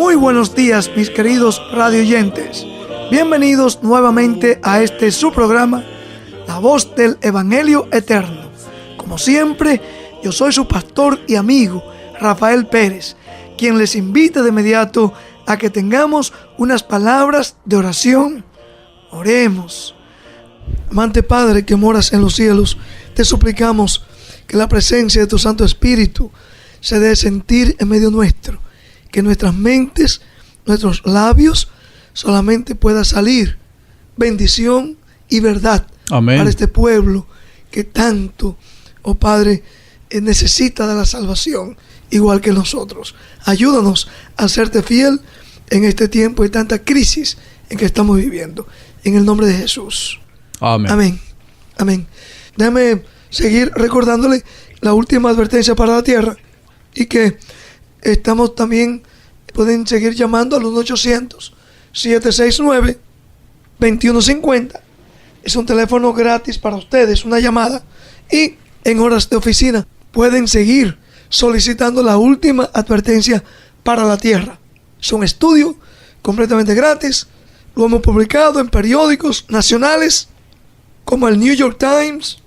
Muy buenos días, mis queridos radioyentes. Bienvenidos nuevamente a este su programa, La Voz del Evangelio Eterno. Como siempre, yo soy su pastor y amigo, Rafael Pérez, quien les invita de inmediato a que tengamos unas palabras de oración. Oremos. Amante Padre que moras en los cielos, te suplicamos que la presencia de tu Santo Espíritu se dé sentir en medio nuestro, que nuestras mentes, nuestros labios, solamente pueda salir bendición y verdad. Amén. Para este pueblo que tanto, oh Padre, necesita de la salvación, igual que nosotros. Ayúdanos a serte fiel en este tiempo de tanta crisis en que estamos viviendo. En el nombre de Jesús. Amén. Amén. Amén. Déjame seguir recordándole la última advertencia para la tierra y que estamos también, pueden seguir llamando al 1-800-769-2150. Es un teléfono gratis para ustedes, una llamada. Y en horas de oficina pueden seguir solicitando la última advertencia para la tierra. Es un estudio completamente gratis. Lo hemos publicado en periódicos nacionales como el New York Times,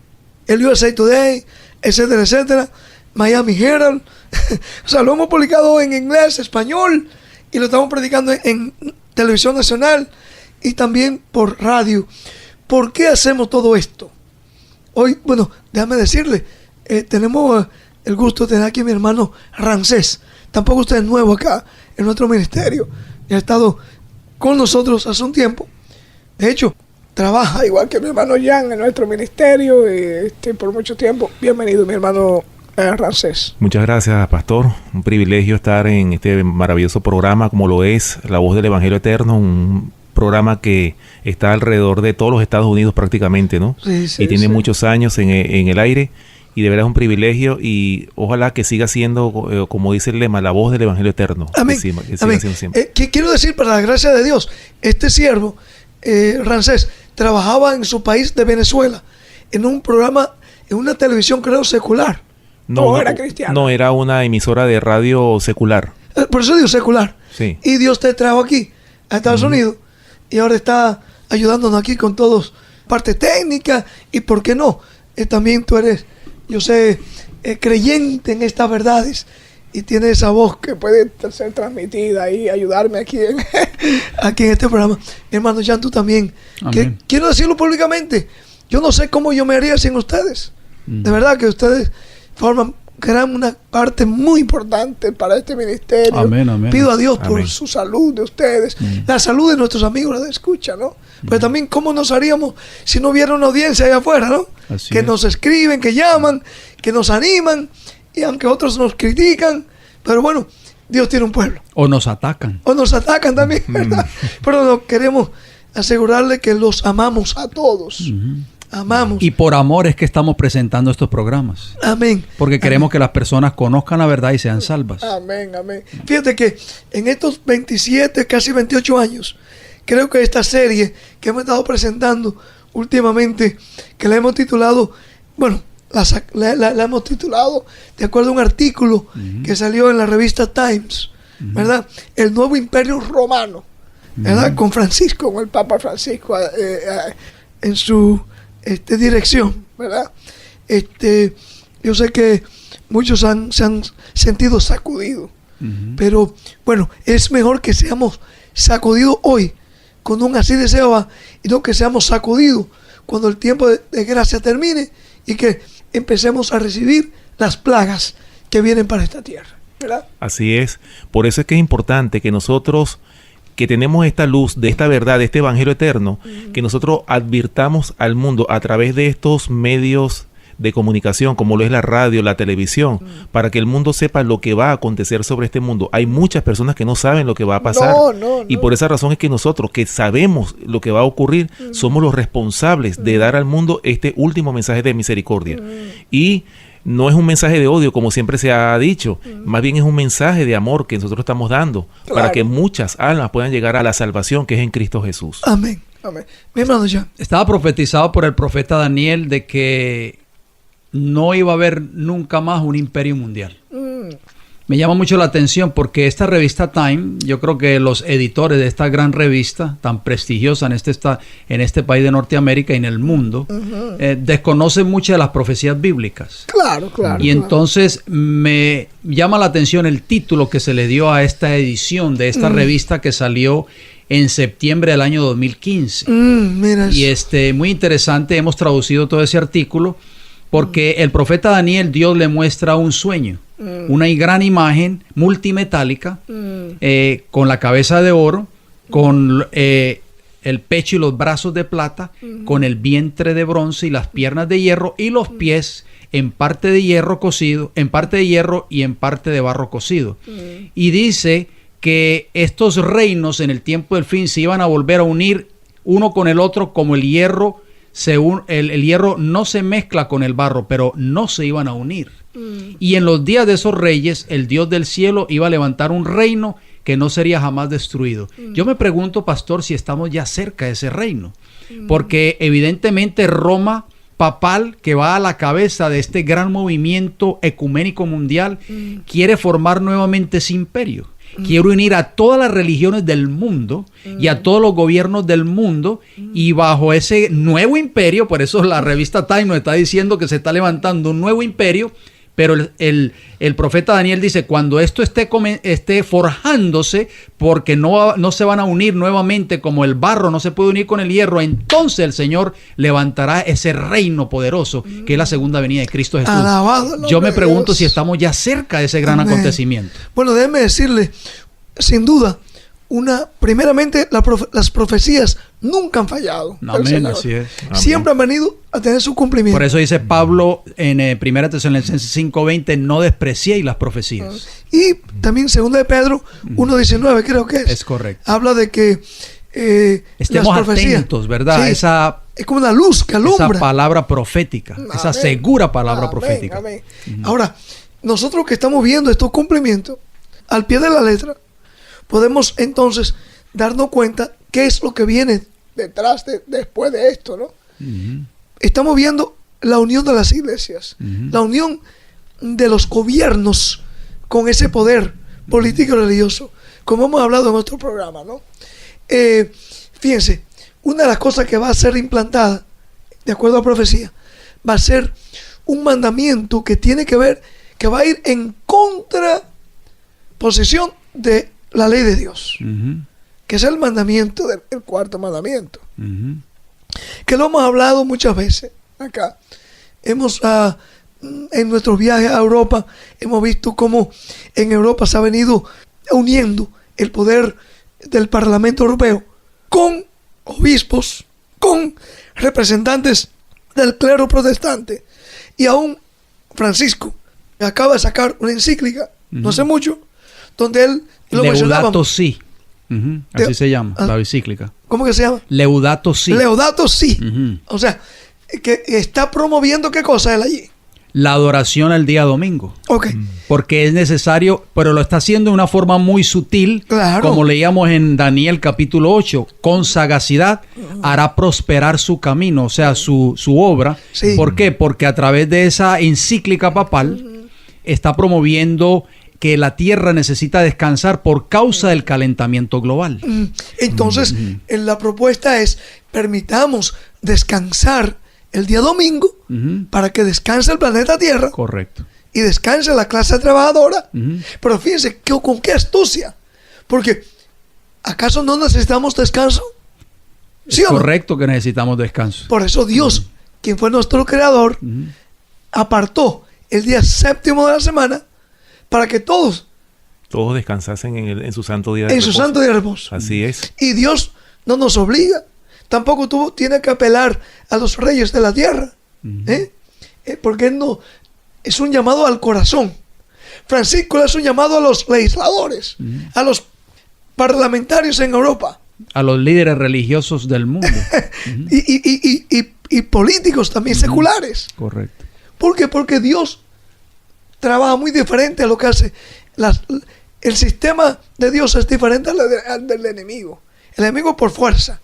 el USA Today, etcétera, etcétera, Miami Herald. O sea, lo hemos publicado en inglés, español, y lo estamos predicando en televisión nacional y también por radio. ¿Por qué hacemos todo esto? Hoy, bueno, déjame decirle, tenemos el gusto de tener aquí a mi hermano Ramses. Tampoco usted es nuevo acá en nuestro ministerio. Ya ha estado con nosotros hace un tiempo. De hecho, trabaja igual que mi hermano Jan en nuestro ministerio por mucho tiempo. Bienvenido, mi hermano Ramses. Muchas gracias, pastor. Un privilegio estar en este maravilloso programa como lo es La Voz del Evangelio Eterno, un programa que está alrededor de todos los Estados Unidos prácticamente, ¿no? Sí, y tiene muchos años en el aire. Y de verdad es un privilegio y ojalá que siga siendo, como dice el lema, la voz del Evangelio Eterno. Amén. Que siga siendo siempre. Quiero decir, para la gracia de Dios, este siervo, Ramses, trabajaba en su país de Venezuela, en un programa, en una televisión, creo, secular. No, era cristiana. No, era una emisora de radio secular. Por eso digo secular. Sí. Y Dios te trajo aquí, a Estados Unidos, y ahora está ayudándonos aquí con todos, parte técnica, y por qué no, también tú eres, yo sé, creyente en estas verdades y tiene esa voz que puede ser transmitida y ayudarme aquí en este programa. Mi hermano Jan, tú también. Quiero decirlo públicamente, yo no sé cómo yo me haría sin ustedes. De verdad que ustedes forman una parte muy importante para este ministerio. Amén. Pido a Dios por su salud de ustedes, la salud de nuestros amigos de escucha, ¿no? Pero también cómo nos haríamos si no hubiera una audiencia allá afuera, ¿no? Así que es. Nos escriben, que llaman, que nos animan, y aunque otros nos critican, pero bueno, Dios tiene un pueblo. O nos atacan. O nos atacan también, ¿verdad? Pero no, queremos asegurarle que los amamos a todos. Amamos. Y por amor es que estamos presentando estos programas. Amén. Porque queremos que las personas conozcan la verdad y sean salvas. Amén, amén. Fíjate que en estos 27, casi 28 años, creo que esta serie que hemos estado presentando últimamente, que la hemos titulado, bueno, la hemos titulado de acuerdo a un artículo que salió en la revista Times, ¿verdad? El nuevo imperio romano, ¿verdad? Con Francisco, con el Papa Francisco en su dirección, ¿verdad? Yo sé que muchos se han sentido sacudidos, pero bueno, es mejor que seamos sacudidos hoy con un así deseo y no que seamos sacudidos cuando el tiempo de gracia termine y que empecemos a recibir las plagas que vienen para esta tierra, ¿verdad? Así es. Por eso es que es importante que nosotros, que tenemos esta luz de esta verdad, de este Evangelio Eterno, que nosotros advirtamos al mundo a través de estos medios de comunicación, como lo es la radio, la televisión, para que el mundo sepa lo que va a acontecer sobre este mundo. Hay muchas personas que no saben lo que va a pasar. Y por esa razón es que nosotros, que sabemos lo que va a ocurrir, somos los responsables de dar al mundo este último mensaje de misericordia. Y no es un mensaje de odio, como siempre se ha dicho, más bien es un mensaje de amor que nosotros estamos dando, para que muchas almas puedan llegar a la salvación que es en Cristo Jesús. Amén. Amén. Mi hermano Jan. Estaba profetizado por el profeta Daniel de que no iba a haber nunca más un imperio mundial. Me llama mucho la atención porque esta revista Time, yo creo que los editores de esta gran revista, tan prestigiosa en este país de Norteamérica y en el mundo, desconocen muchas de las profecías bíblicas. Claro. Y entonces me llama la atención el título que se le dio a esta edición de esta revista que salió en septiembre del año 2015. Mira Y eso. muy interesante, hemos traducido todo ese artículo porque el profeta Daniel, Dios le muestra un sueño, una gran imagen multimetálica, con la cabeza de oro, con el pecho y los brazos de plata, con el vientre de bronce y las piernas de hierro y los pies en parte de hierro cocido, en parte de hierro y en parte de barro cocido. Y dice que estos reinos en el tiempo del fin se iban a volver a unir uno con el otro como el hierro. El hierro no se mezcla con el barro, pero no se iban a unir. Y en los días de esos reyes, el Dios del cielo iba a levantar un reino que no sería jamás destruido. Yo me pregunto, pastor, si estamos ya cerca de ese reino. Porque evidentemente Roma papal, que va a la cabeza de este gran movimiento ecuménico mundial, quiere formar nuevamente ese imperio. Quiere unir a todas las religiones del mundo y a todos los gobiernos del mundo, y bajo ese nuevo imperio, por eso la revista Time nos está diciendo que se está levantando un nuevo imperio, pero el profeta Daniel dice, cuando esto esté forjándose, porque no se van a unir nuevamente como el barro no se puede unir con el hierro, entonces el Señor levantará ese reino poderoso que es la segunda venida de Cristo Jesús. Yo me pregunto si estamos ya cerca de ese gran acontecimiento. Bueno, déjeme decirle, sin duda, primeramente las profecías nunca han fallado. Amén, así es. Siempre han venido a tener su cumplimiento. Por eso dice Pablo en 1 Tesalonicenses 5:20, no despreciéis las profecías. Y también 2 de Pedro 1:19, creo que es. Es correcto. Habla de que estemos atentos, ¿verdad? Sí, es como una luz que alumbra. Esa palabra profética, esa segura palabra profética. Amén. Ahora, nosotros que estamos viendo estos cumplimientos al pie de la letra, podemos entonces darnos cuenta qué es lo que viene después de esto, ¿no? Estamos viendo la unión de las iglesias, la unión de los gobiernos con ese poder político y religioso, como hemos hablado en otro programa, ¿no? Fíjense, una de las cosas que va a ser implantada, de acuerdo a la profecía, va a ser un mandamiento que tiene que ver, que va a ir en contraposición de la ley de Dios, que es el mandamiento el cuarto mandamiento, que lo hemos hablado muchas veces acá. En nuestros viajes a Europa hemos visto cómo en Europa se ha venido uniendo el poder del Parlamento Europeo con obispos, con representantes del clero protestante, y aún Francisco acaba de sacar una encíclica no hace mucho, donde él lo Laudato Si. Así se llama, la encíclica. ¿Cómo que se llama? Laudato Si. Laudato Si. O sea, que está promoviendo ¿qué cosa él allí? La adoración al día domingo. Ok. Porque es necesario, pero lo está haciendo de una forma muy sutil, como leíamos en Daniel capítulo 8, con sagacidad hará prosperar su camino, o sea, su obra. Sí. ¿Por qué? Porque a través de esa encíclica papal está promoviendo que la tierra necesita descansar por causa del calentamiento global. Entonces, la propuesta es, permitamos descansar el día domingo para que descanse el planeta Tierra. Correcto. Y descanse la clase trabajadora. Pero fíjense, con qué astucia. Porque, ¿acaso no necesitamos descanso? ¿Sí es o no? Correcto que necesitamos descanso. Por eso Dios, quien fue nuestro creador, apartó el día séptimo de la semana para que todos descansasen en su santo día de en reposo. su santo día de reposo. Así es. Y Dios no nos obliga. Tampoco tiene que apelar a los reyes de la tierra. Porque no es un llamado al corazón. Francisco es un llamado a los legisladores, a los parlamentarios en Europa, a los líderes religiosos del mundo. y políticos también seculares. Correcto. ¿Por qué? Porque Dios trabaja muy diferente a lo que hace. El sistema de Dios es diferente al del enemigo. El enemigo por fuerza.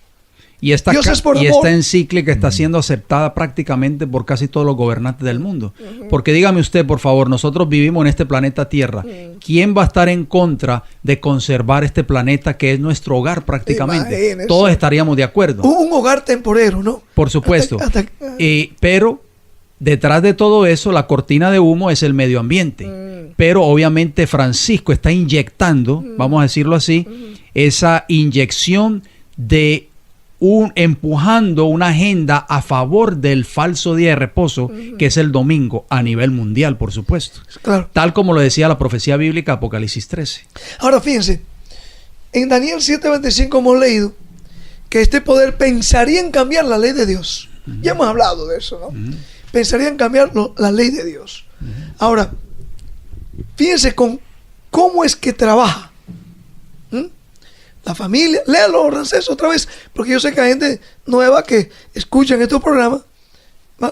Y esta, Dios es por y amor. esta encíclica está siendo aceptada prácticamente por casi todos los gobernantes del mundo. Porque dígame usted, por favor, nosotros vivimos en este planeta Tierra. ¿Quién va a estar en contra de conservar este planeta que es nuestro hogar prácticamente? Imagínese. Todos estaríamos de acuerdo. Un hogar temporero, ¿no? Por supuesto. Hasta- Pero detrás de todo eso, la cortina de humo es el medio ambiente. Pero obviamente Francisco está inyectando, vamos a decirlo así, esa inyección de empujando una agenda a favor del falso día de reposo, que es el domingo a nivel mundial, por supuesto. Claro. Tal como lo decía la profecía bíblica Apocalipsis 13. Ahora fíjense, en Daniel 7:25 hemos leído que este poder pensaría en cambiar la ley de Dios. Ya hemos hablado de eso, ¿no? Pensaría en cambiar la ley de Dios. Ahora, fíjense con cómo es que trabaja. La familia, léalo, Ramses, otra vez, porque yo sé que hay gente nueva que escucha en estos programas.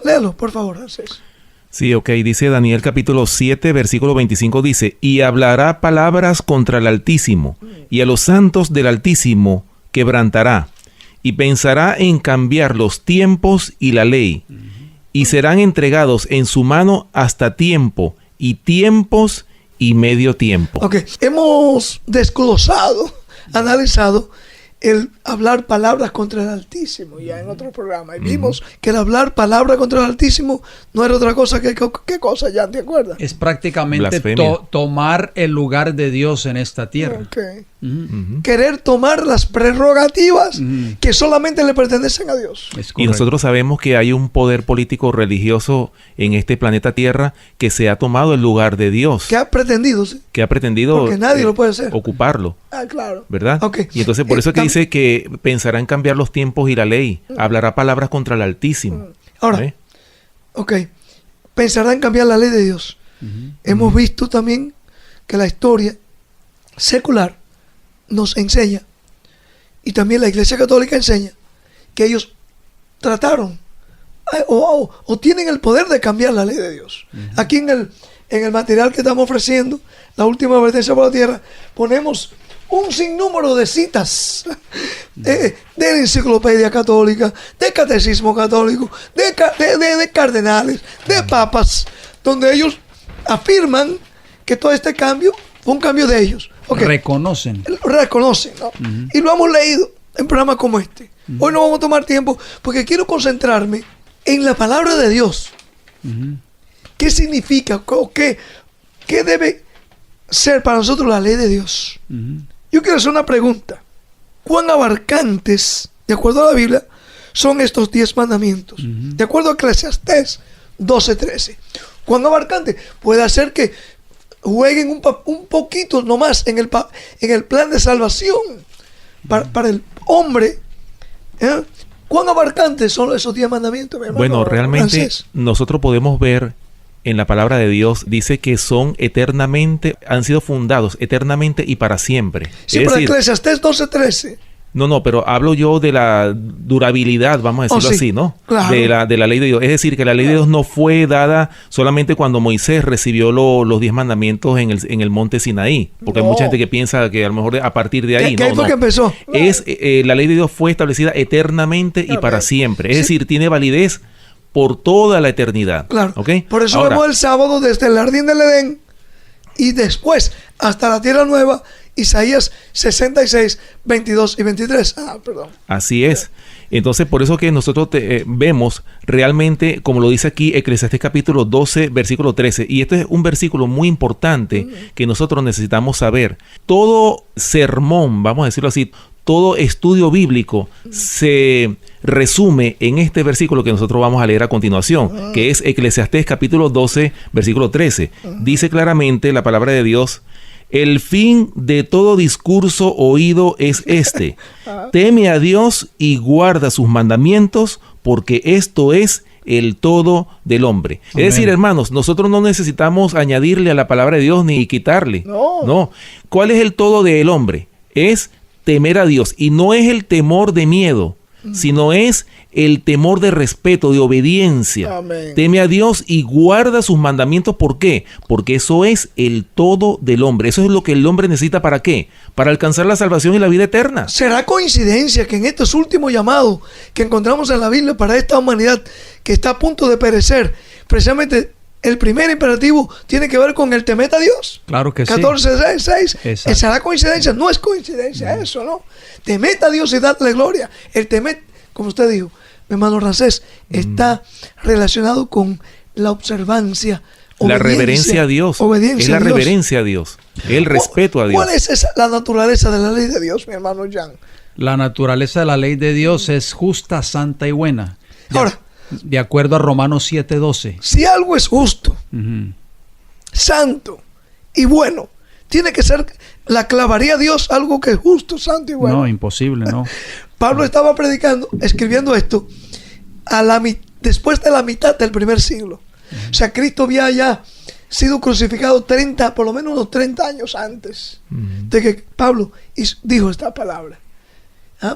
Léalo, por favor, Ramses. Sí, ok, dice Daniel capítulo 7, versículo 25, dice, y hablará palabras contra el Altísimo, y a los santos del Altísimo quebrantará, y pensará en cambiar los tiempos y la ley, y serán entregados en su mano hasta tiempo, y tiempos y medio tiempo. Ok, hemos desglosado, analizado el hablar palabras contra el Altísimo ya en otro programa, y vimos que el hablar palabras contra el Altísimo no era otra cosa que ¿qué cosa, ya te acuerdas? Es prácticamente Blasfemia. tomar el lugar de Dios en esta tierra. Ok. Querer tomar las prerrogativas que solamente le pertenecen a Dios. Es Y correcto. nosotros sabemos que hay un poder político religioso en este planeta Tierra que se ha tomado el lugar de Dios, ¿Qué ha pretendido? ¿Sí? que ha pretendido Porque nadie lo puede hacer. ocuparlo. Ah, claro. ¿Verdad? Ok. Y entonces por eso es que dice que pensará en cambiar los tiempos y la ley, hablará palabras contra el Altísimo. Ahora, ¿Eh? ok, pensará en cambiar la ley de Dios. Hemos visto también que la historia secular nos enseña, y también la Iglesia Católica enseña, que ellos trataron o tienen el poder de cambiar la ley de Dios. Aquí en el material que estamos ofreciendo, la última advertencia por la tierra, ponemos un sinnúmero de citas de la enciclopedia católica, de catecismo católico, de cardenales, de papas, donde ellos afirman que todo este cambio fue un cambio de ellos. Okay. Reconocen. Lo reconocen, ¿no? Y lo hemos leído en programas como este. Hoy no vamos a tomar tiempo porque quiero concentrarme en la palabra de Dios. ¿Qué significa? ¿Qué debe ser para nosotros la ley de Dios? Yo quiero hacer una pregunta. ¿Cuán abarcantes, de acuerdo a la Biblia, son estos 10 mandamientos? De acuerdo a Eclesiastés 12:13. ¿Cuán abarcante? Puede ser que jueguen un poquito nomás en el plan de salvación para el hombre. ¿Cuán abarcantes son esos 10 mandamientos, mi hermano? Bueno, realmente Ramses? nosotros podemos ver en la palabra de Dios, dice que son eternamente, han sido fundados eternamente y para siempre. Sí, Es pero decir, Eclesiastés 12:13. no, pero hablo yo de la durabilidad, vamos a decirlo sí, así, ¿no? claro. De la ley de Dios. Es decir, que la ley de Dios no fue dada solamente cuando Moisés recibió los 10 mandamientos en el monte Sinaí. Porque hay No. mucha gente que piensa que a lo mejor a partir de ahí, Que ahí fue que empezó. Es, la ley de Dios fue establecida eternamente y para siempre. Es decir, tiene validez por toda la eternidad. Claro. ¿Ok? Por eso Ahora, vemos el sábado desde el jardín del Edén y después hasta la tierra nueva, Isaías 66, 22 y 23. Perdón. así es. Entonces, por eso que nosotros vemos realmente, como lo dice aquí Eclesiastés capítulo 12, versículo 13, y este es un versículo muy importante que nosotros necesitamos saber. Todo sermón, vamos a decirlo así, todo estudio bíblico se resume en este versículo que nosotros vamos a leer a continuación, que es Eclesiastés capítulo 12, versículo 13. Dice claramente la palabra de Dios: el fin de todo discurso oído es este: teme a Dios y guarda sus mandamientos, porque esto es el todo del hombre. Amén. Es decir, hermanos, nosotros no necesitamos añadirle a la palabra de Dios ni quitarle. No. ¿Cuál es el todo del hombre? Es temer a Dios, y no es el temor de miedo, sino es el temor de respeto, de obediencia. Amén. Teme a Dios y guarda sus mandamientos. ¿Por qué? Porque eso es el todo del hombre. Eso es lo que el hombre necesita. ¿Para qué? Para alcanzar la salvación y la vida eterna. ¿Será coincidencia que en estos últimos llamados que encontramos en la Biblia para esta humanidad que está a punto de perecer, precisamente el primer imperativo tiene que ver con el temed a Dios? Claro que 14:6. Exacto. ¿Será coincidencia? No es coincidencia eso, ¿no? Temed a Dios y dadle gloria. El temed, como usted dijo, mi hermano Ramses, está relacionado con la observancia, la reverencia a Dios. Obediencia es la a Dios. reverencia a Dios. El respeto a Dios. ¿Cuál es la naturaleza de la ley de Dios, mi hermano Jan? La naturaleza de la ley de Dios es justa, santa y buena. Ahora, De acuerdo a Romanos 7:12. si algo es justo, santo y bueno, tiene que ser, la clavaría a Dios algo que es justo, santo y bueno. No, imposible, no. Pablo estaba predicando, escribiendo esto después de la mitad del primer siglo. O sea, Cristo había ya sido crucificado por lo menos unos 30 años antes de que Pablo dijo esta palabra.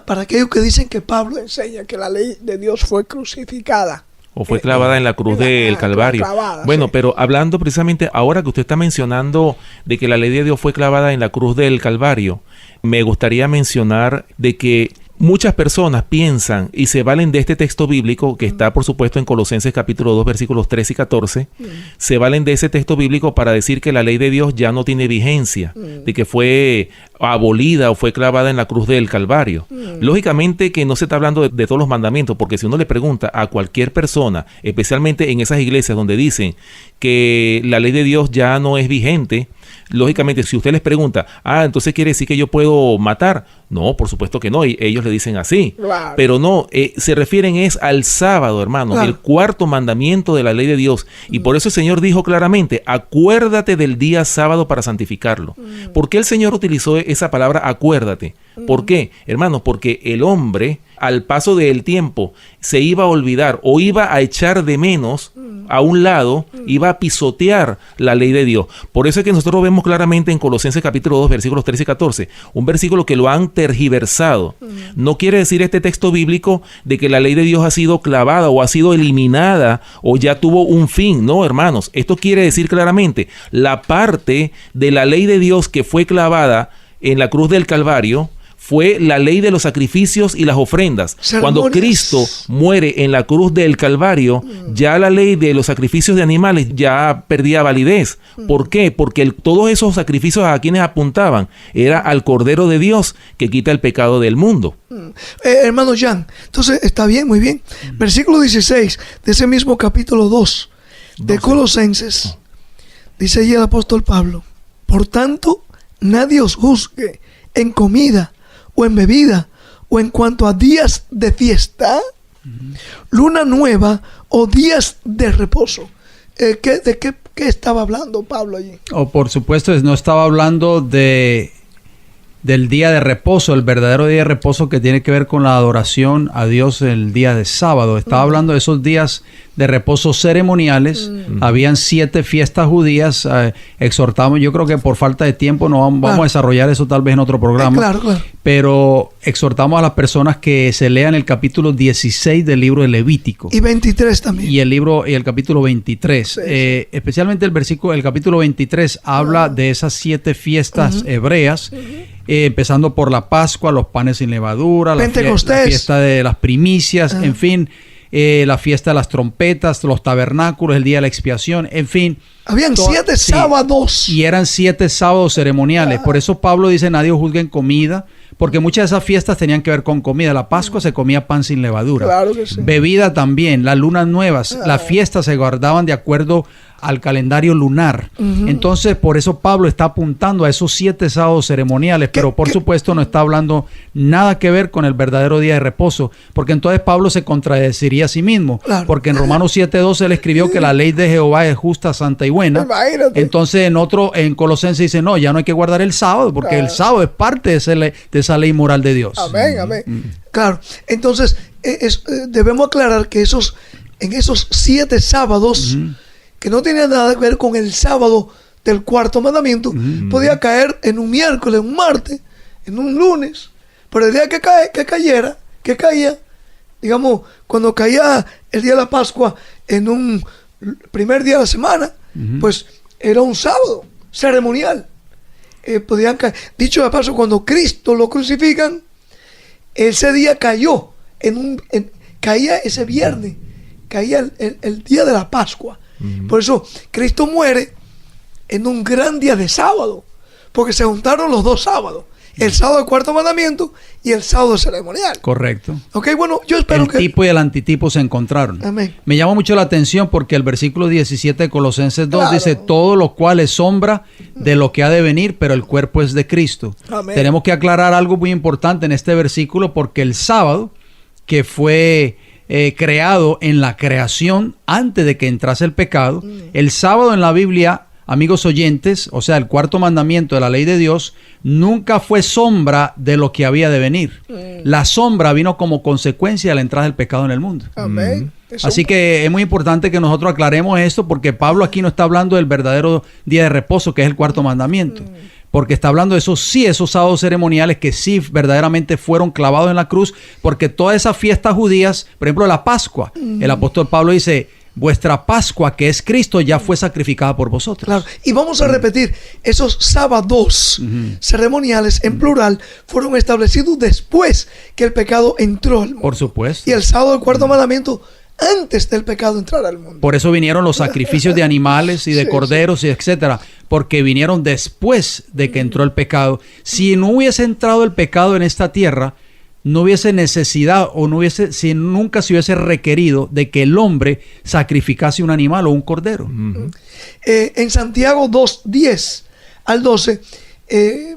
Para aquellos que dicen que Pablo enseña que la ley de Dios fue crucificada. O fue clavada en la cruz del Calvario. Bueno, sí. pero hablando precisamente ahora que usted está mencionando de que la ley de Dios fue clavada en la cruz del Calvario, me gustaría mencionar de que muchas personas piensan y se valen de este texto bíblico que está, por supuesto, en Colosenses capítulo 2, versículos 13 y 14. Se valen de ese texto bíblico para decir que la ley de Dios ya no tiene vigencia, de que fue abolida o fue clavada en la cruz del Calvario. Lógicamente que no se está hablando de todos los mandamientos, porque si uno le pregunta a cualquier persona, especialmente en esas iglesias donde dicen que la ley de Dios ya no es vigente, lógicamente, si usted les pregunta, entonces quiere decir que yo puedo matar. No, por supuesto que no, y ellos le dicen así. Claro. Pero no, se refieren es al sábado, hermano, Claro. el cuarto mandamiento de la ley de Dios. Y por eso el Señor dijo claramente, acuérdate del día sábado para santificarlo. ¿Por qué el Señor utilizó esa palabra acuérdate? ¿Por qué? Hermano, porque el hombre, al paso del tiempo, se iba a olvidar o iba a echar de menos a un lado, iba a pisotear la ley de Dios. Por eso es que nosotros vemos claramente en Colosenses capítulo 2, versículos 13 y 14, un versículo que lo han tergiversado. No quiere decir este texto bíblico de que la ley de Dios ha sido clavada o ha sido eliminada o ya tuvo un fin. No, hermanos, esto quiere decir claramente la parte de la ley de Dios que fue clavada en la cruz del Calvario fue la ley de los sacrificios y las ofrendas. Ceremonias. Cuando Cristo muere en la cruz del Calvario, ya la ley de los sacrificios de animales ya perdía validez. ¿Por qué? Porque todos esos sacrificios a quienes apuntaban era al Cordero de Dios que quita el pecado del mundo. Hermano Jan, entonces está bien, muy bien. Versículo 16 de ese mismo capítulo 2 de Colosenses. Dice allí el apóstol Pablo: por tanto, nadie os juzgue en comida o en bebida, o en cuanto a días de fiesta, luna nueva o días de reposo. ¿De qué estaba hablando Pablo allí? Por supuesto, no estaba hablando del día de reposo, el verdadero día de reposo que tiene que ver con la adoración a Dios el día de sábado. Estaba hablando de esos días de reposo ceremoniales. Habían 7 fiestas judías. Exhortamos, yo creo que por falta de tiempo no vamos a desarrollar eso tal vez en otro programa. Claro. Pero exhortamos a las personas que se lean el capítulo 16 del libro de Levítico. Y 23 también. Y el capítulo 23. Sí. Especialmente el capítulo 23 habla de esas 7 fiestas hebreas. Empezando por la Pascua, los panes sin levadura, la fiesta de las primicias, en fin, la fiesta de las trompetas, los tabernáculos, el día de la expiación, en fin. Habían 7 sábados. Y eran 7 sábados ceremoniales. Por eso Pablo dice, nadie os juzgue en comida, porque muchas de esas fiestas tenían que ver con comida. La Pascua se comía pan sin levadura. Claro que sí. Bebida también, las lunas nuevas, las fiestas se guardaban de acuerdo al calendario lunar. Entonces, por eso Pablo está apuntando a esos 7 sábados ceremoniales, pero por supuesto no está hablando nada que ver con el verdadero día de reposo, porque entonces Pablo se contradeciría a sí mismo, porque en Romanos 7:12 él escribió que la ley de Jehová es justa, santa y buena. Imagínate. Entonces en Colosenses dice, no, ya no hay que guardar el sábado, porque el sábado es parte de esa ley moral de Dios. Amén. Claro, entonces debemos aclarar que en esos 7 sábados, que no tenía nada que ver con el sábado del cuarto mandamiento, podía caer en un miércoles, un martes, en un lunes, pero el día que caía, digamos, cuando caía el día de la Pascua en un primer día de la semana, pues era un sábado ceremonial. Podían caer. Dicho de paso, cuando Cristo lo crucifican, ese día cayó caía ese viernes, caía el día de la Pascua. Por eso Cristo muere en un gran día de sábado, porque se juntaron los dos sábados, el sábado del cuarto mandamiento y el sábado ceremonial. Correcto. Ok, bueno, yo espero el tipo y el antitipo se encontraron. Amén. Me llama mucho la atención porque el versículo 17 de Colosenses 2 claro, dice, todo lo cual es sombra de lo que ha de venir, pero el cuerpo es de Cristo. Amén. Tenemos que aclarar algo muy importante en este versículo, porque el sábado, que fue creado en la creación antes de que entrase el pecado, el sábado en la Biblia, amigos oyentes, o sea, el cuarto mandamiento de la ley de Dios, nunca fue sombra de lo que había de venir. La sombra vino como consecuencia de la entrada del pecado en el mundo. Amén. Así que es muy importante que nosotros aclaremos esto, porque Pablo aquí no está hablando del verdadero día de reposo, que es el cuarto mandamiento. Porque está hablando de esos sábados ceremoniales que sí verdaderamente fueron clavados en la cruz, porque todas esas fiestas judías, por ejemplo la Pascua, el apóstol Pablo dice, vuestra Pascua, que es Cristo, ya fue sacrificada por vosotros. Claro, y vamos a repetir, esos sábados ceremoniales en plural fueron establecidos después que el pecado entró al mundo. Por supuesto. Y el sábado del cuarto mandamiento antes del pecado entrar al mundo. Por eso vinieron los sacrificios de animales y de corderos y etcétera, porque vinieron después de que entró el pecado. Si no hubiese entrado el pecado en esta tierra, no hubiese necesidad o nunca se hubiese requerido de que el hombre sacrificase un animal o un cordero. En Santiago 2:10 al 12,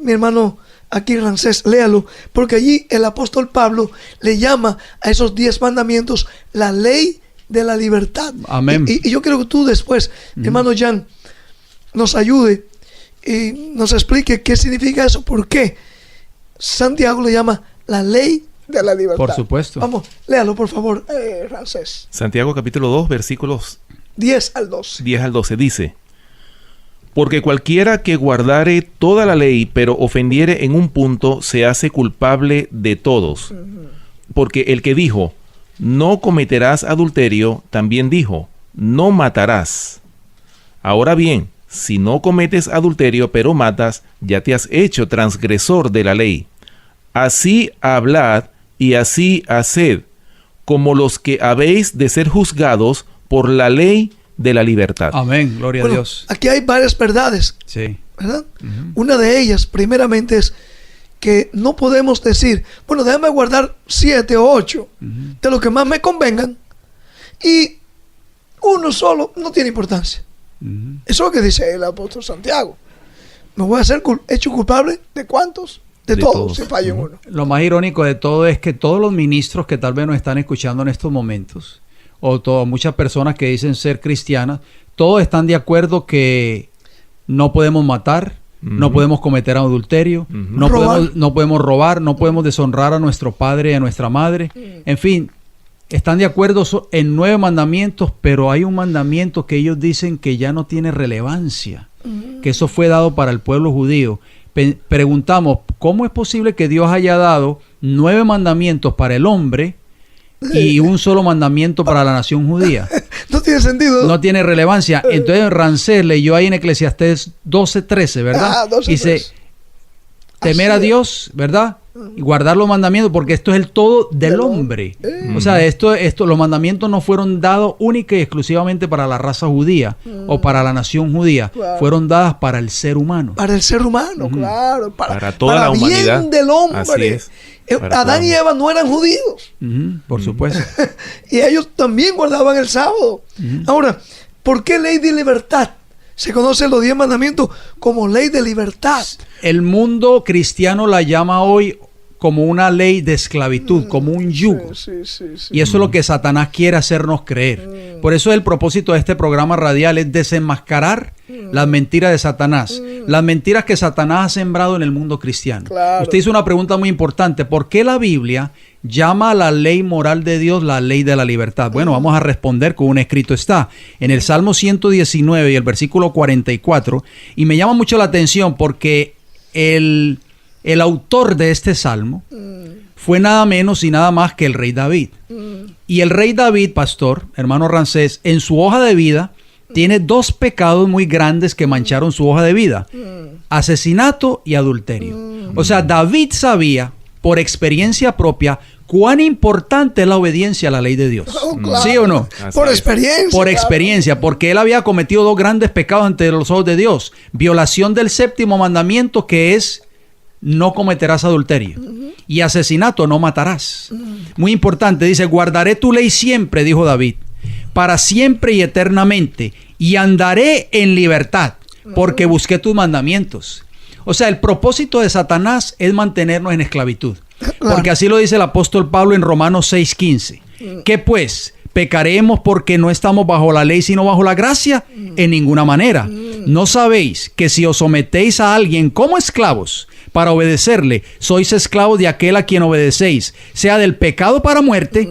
mi hermano aquí Ramses, léalo, porque allí el apóstol Pablo le llama a esos 10 mandamientos la ley de la libertad. Amén. Y yo quiero que tú después, hermano Jan, nos ayude y nos explique qué significa eso, por qué Santiago le llama la ley de la libertad. Por supuesto. Vamos, léalo por favor, Ramses. Santiago capítulo 2, versículos 10 al 12. 10 al 12 dice: porque cualquiera que guardare toda la ley, pero ofendiere en un punto, se hace culpable de todos. Porque el que dijo, no cometerás adulterio, también dijo, no matarás. Ahora bien, si no cometes adulterio, pero matas, ya te has hecho transgresor de la ley. Así hablad y así haced, como los que habéis de ser juzgados por la ley de la libertad. Amén, gloria a Dios. Aquí hay varias verdades, Sí. ¿verdad? Una de ellas, primeramente, es que no podemos decir, bueno, déjame guardar 7 o 8 de lo que más me convengan, y uno solo no tiene importancia. Eso es lo que dice el apóstol Santiago. Me voy a ser hecho culpable de ¿cuántos? De todos, si fallo en uno. Lo más irónico de todo es que todos los ministros que tal vez nos están escuchando en estos momentos, o muchas personas que dicen ser cristianas, todos están de acuerdo que no podemos matar, no podemos cometer adulterio, no podemos robar, no podemos deshonrar a nuestro padre y a nuestra madre. En fin, están de acuerdo en 9 mandamientos, pero hay un mandamiento que ellos dicen que ya no tiene relevancia, que eso fue dado para el pueblo judío. Preguntamos, ¿cómo es posible que Dios haya dado 9 mandamientos para el hombre y un solo mandamiento para la nación judía? No tiene sentido. No tiene relevancia. Entonces Ramses leyó ahí en Eclesiastés 12:13, ¿verdad? 12:13. Dice, temer a Dios, ¿verdad? Y guardar los mandamientos, porque esto es el todo del hombre. O sea, los mandamientos no fueron dados única y exclusivamente para la raza judía o para la nación judía. Claro. Fueron dadas para el ser humano. Para el ser humano, claro. Para toda la humanidad. Bien del hombre. Así es. Adán y Eva no eran judíos. Por supuesto. Y ellos también guardaban el sábado. Ahora, ¿por qué ley de libertad? Se conocen los 10 mandamientos como ley de libertad. El mundo cristiano la llama hoy como una ley de esclavitud, como un yugo. Sí. Y eso es lo que Satanás quiere hacernos creer. Por eso el propósito de este programa radial es desenmascarar las mentiras de Satanás, las mentiras que Satanás ha sembrado en el mundo cristiano. Claro. Usted hizo una pregunta muy importante: ¿por qué la Biblia llama a la ley moral de Dios la ley de la libertad? Bueno, vamos a responder con un escrito está en el Salmo 119 y el versículo 44, y me llama mucho la atención porque el autor de este salmo fue nada menos y nada más que el rey David. Y el rey David, pastor, hermano Ramsés, en su hoja de vida tiene dos pecados muy grandes que mancharon su hoja de vida: asesinato y adulterio. O sea, David sabía por experiencia propia cuán importante es la obediencia a la ley de Dios. Claro. ¿Sí o no? Por experiencia. Por experiencia, porque él había cometido dos grandes pecados ante los ojos de Dios: violación del séptimo mandamiento, que es no cometerás adulterio, y asesinato, no matarás. Muy importante, dice: guardaré tu ley siempre, dijo David, para siempre y eternamente, y andaré en libertad, porque busqué tus mandamientos. O sea, el propósito de Satanás es mantenernos en esclavitud, porque así lo dice el apóstol Pablo en Romanos 6:15. ¿Qué pues? ¿Pecaremos porque no estamos bajo la ley sino bajo la gracia? En ninguna manera. ¿No sabéis que si os sometéis a alguien como esclavos para obedecerle, sois esclavos de aquel a quien obedecéis, sea del pecado para muerte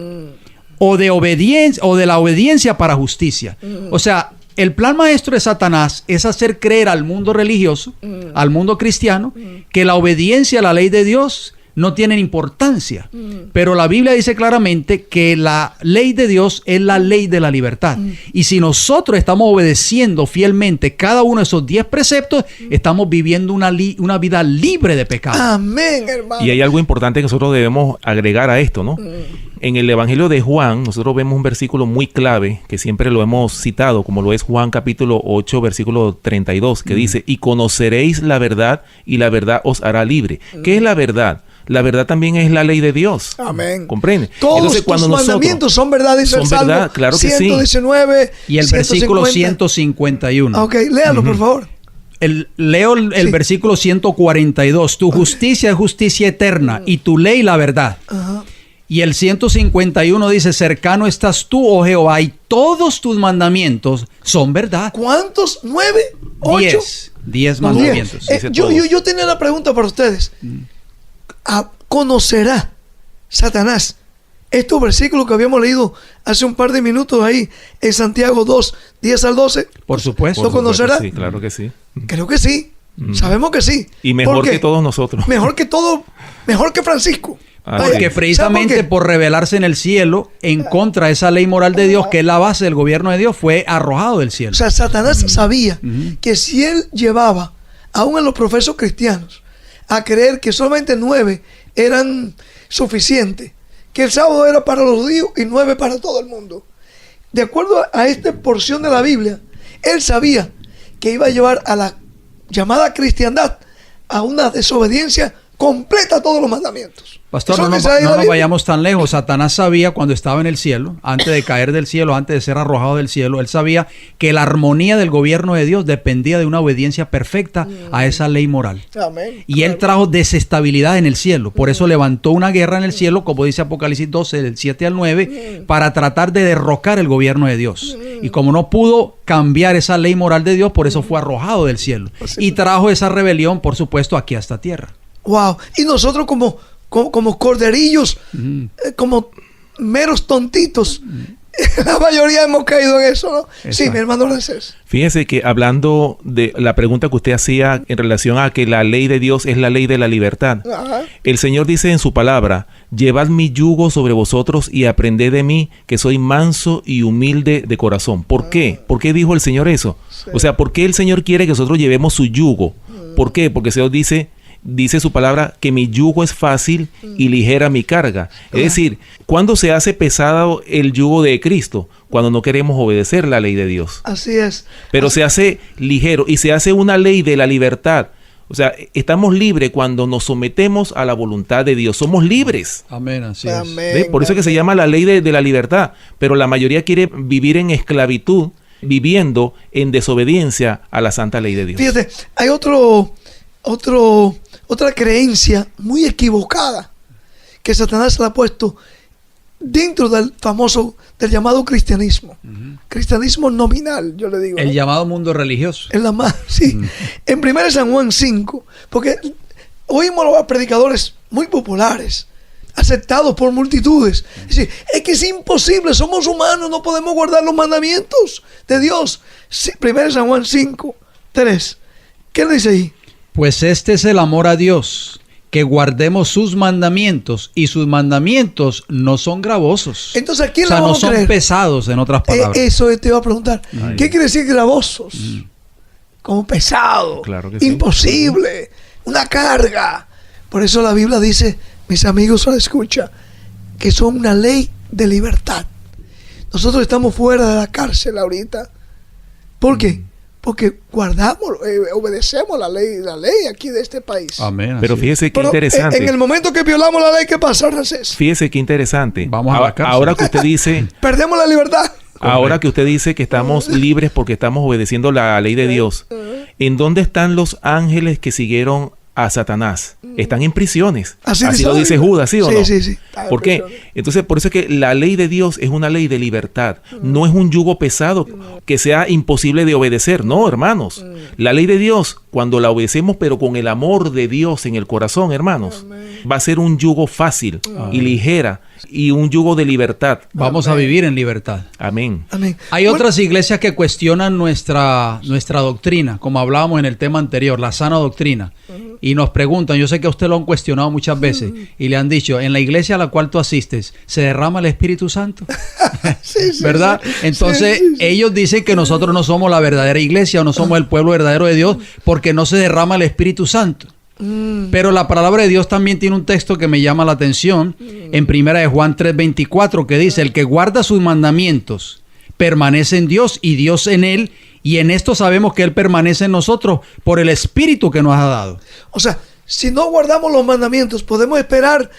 o de obediencia o de la obediencia para justicia? O sea, el plan maestro de Satanás es hacer creer al mundo religioso, al mundo cristiano, que la obediencia a la ley de Dios no tiene importancia. Pero la Biblia dice claramente que la ley de Dios es la ley de la libertad. Y si nosotros estamos obedeciendo fielmente cada uno de esos 10 preceptos, estamos viviendo una vida libre de pecado. Amén, hermano. Y hay algo importante que nosotros debemos agregar a esto, ¿no? En el Evangelio de Juan, nosotros vemos un versículo muy clave, que siempre lo hemos citado, como lo es Juan capítulo 8, versículo 32, que dice: y conoceréis la verdad, y la verdad os hará libre. ¿Qué es la verdad? La verdad también es la ley de Dios. Amén. ¿Comprende? Todos Entonces, cuando tus mandamientos son verdad, dice el Salmo verdad, claro que 119. Y el 150. versículo 151. Ok, léalo, por favor. Leo el versículo 142. Tu justicia es justicia eterna, y tu ley la verdad. Ajá. Y el 151 dice: cercano estás tú, oh Jehová, y todos tus mandamientos son verdad. ¿Cuántos? ¿9? ¿8? 10 mandamientos. Yo tenía una pregunta para ustedes. ¿Conocerá Satanás estos versículos que habíamos leído hace un par de minutos ahí en Santiago 2, 10 al 12? Por supuesto. ¿Lo conocerá? Sí, claro que sí. Creo que sí. Sabemos que sí. Y mejor que todos nosotros. Mejor que todo, mejor que Francisco. Porque precisamente por rebelarse en el cielo en contra de esa ley moral de Dios, que es la base del gobierno de Dios, fue arrojado del cielo. O sea, Satanás sabía que si él llevaba aún a los profesos cristianos a creer que solamente 9 eran suficientes, que el sábado era para los judíos y 9 para todo el mundo, de acuerdo a esta porción de la Biblia, él sabía que iba a llevar a la llamada cristiandad a una desobediencia completa a todos los mandamientos. Pastor, no nos vayamos tan lejos. Satanás sabía cuando estaba en el cielo, antes de caer del cielo, antes de ser arrojado del cielo, él sabía que la armonía del gobierno de Dios dependía de una obediencia perfecta a esa ley moral. Amén. Y él trajo desestabilidad en el cielo. Por eso levantó una guerra en el cielo, como dice Apocalipsis 12, del 7 al 9, para tratar de derrocar el gobierno de Dios. Y como no pudo cambiar esa ley moral de Dios, por eso fue arrojado del cielo. Y trajo esa rebelión, por supuesto, aquí a esta tierra. Wow. Y nosotros como corderillos, como meros tontitos, la mayoría hemos caído en eso, ¿no? Exacto. Sí, mi hermano Ramses. Fíjese que hablando de la pregunta que usted hacía en relación a que la ley de Dios es la ley de la libertad, el Señor dice en su palabra: llevad mi yugo sobre vosotros y aprended de mí, que soy manso y humilde de corazón. ¿Por qué? ¿Por qué dijo el Señor eso? Sí. O sea, ¿por qué el Señor quiere que nosotros llevemos su yugo? ¿Por qué? Porque el Señor dice su palabra que mi yugo es fácil y ligera mi carga. Es decir, ¿cuándo se hace pesado el yugo de Cristo? Cuando no queremos obedecer la ley de Dios. Así es. Pero se hace ligero y se hace una ley de la libertad. O sea, estamos libres cuando nos sometemos a la voluntad de Dios. Somos libres. Amén, así es. Amén, por eso es que se llama la ley de la libertad. Pero la mayoría quiere vivir en esclavitud, viviendo en desobediencia a la santa ley de Dios. Fíjate, hay otra creencia muy equivocada que Satanás la ha puesto dentro del llamado cristianismo. Cristianismo nominal, yo le digo. El llamado mundo religioso. Sí. En 1 San Juan 5, porque oímos a los predicadores muy populares, aceptados por multitudes. Es que es imposible, somos humanos, no podemos guardar los mandamientos de Dios. 1 San Juan 5, 3. ¿Qué le dice ahí? Pues este es el amor a Dios, que guardemos sus mandamientos, y sus mandamientos no son gravosos. Entonces, ¿a quién o sea, le vamos no son a creer? pesados, en otras palabras. Eso te iba a preguntar. Ay. ¿Qué quiere decir gravosos? Como pesado, Claro que sí. imposible, una carga. Por eso la Biblia dice, mis amigos, lo escucha, que son una ley de libertad. Nosotros estamos fuera de la cárcel ahorita. ¿Por qué? Porque guardamos, obedecemos la ley aquí de este país. Amén. Pero así fíjese qué Pero interesante. en el momento que violamos la ley, ¿qué pasa, Ramses? Fíjese qué interesante. Vamos a la cárcel. Ahora que usted dice, Perdemos la libertad. ahora que usted dice que estamos libres porque estamos obedeciendo la ley de Dios, ¿en dónde están los ángeles que siguieron a Satanás? Están en prisiones. Así lo la dice Biblia. Judas, ¿sí o no? Sí. Está en ¿Por qué? prisiones. Entonces, por eso es que la ley de Dios es una ley de libertad. No es un yugo pesado que sea imposible de obedecer. No, hermanos. La ley de Dios, cuando la obedecemos, pero con el amor de Dios en el corazón, hermanos, va a ser un yugo fácil y ligera y un yugo de libertad. Vamos a vivir en libertad. Amén. Amén. Hay otras iglesias que cuestionan nuestra doctrina, como hablábamos en el tema anterior, la sana doctrina. Y nos preguntan, yo sé que a usted lo han cuestionado muchas veces, y le han dicho, en la iglesia a la cual tú asistes, ¿se derrama el Espíritu Santo? Sí, ¿Verdad? sí. Entonces, Sí. ellos dicen que nosotros no somos la verdadera iglesia, o no somos el pueblo verdadero de Dios, porque no se derrama el Espíritu Santo. Pero la palabra de Dios también tiene un texto que me llama la atención, en 1 de Juan 3:24, que dice, el que guarda sus mandamientos permanece en Dios y Dios en él, y en esto sabemos que él permanece en nosotros por el Espíritu que nos ha dado. O sea, si no guardamos los mandamientos, podemos esperar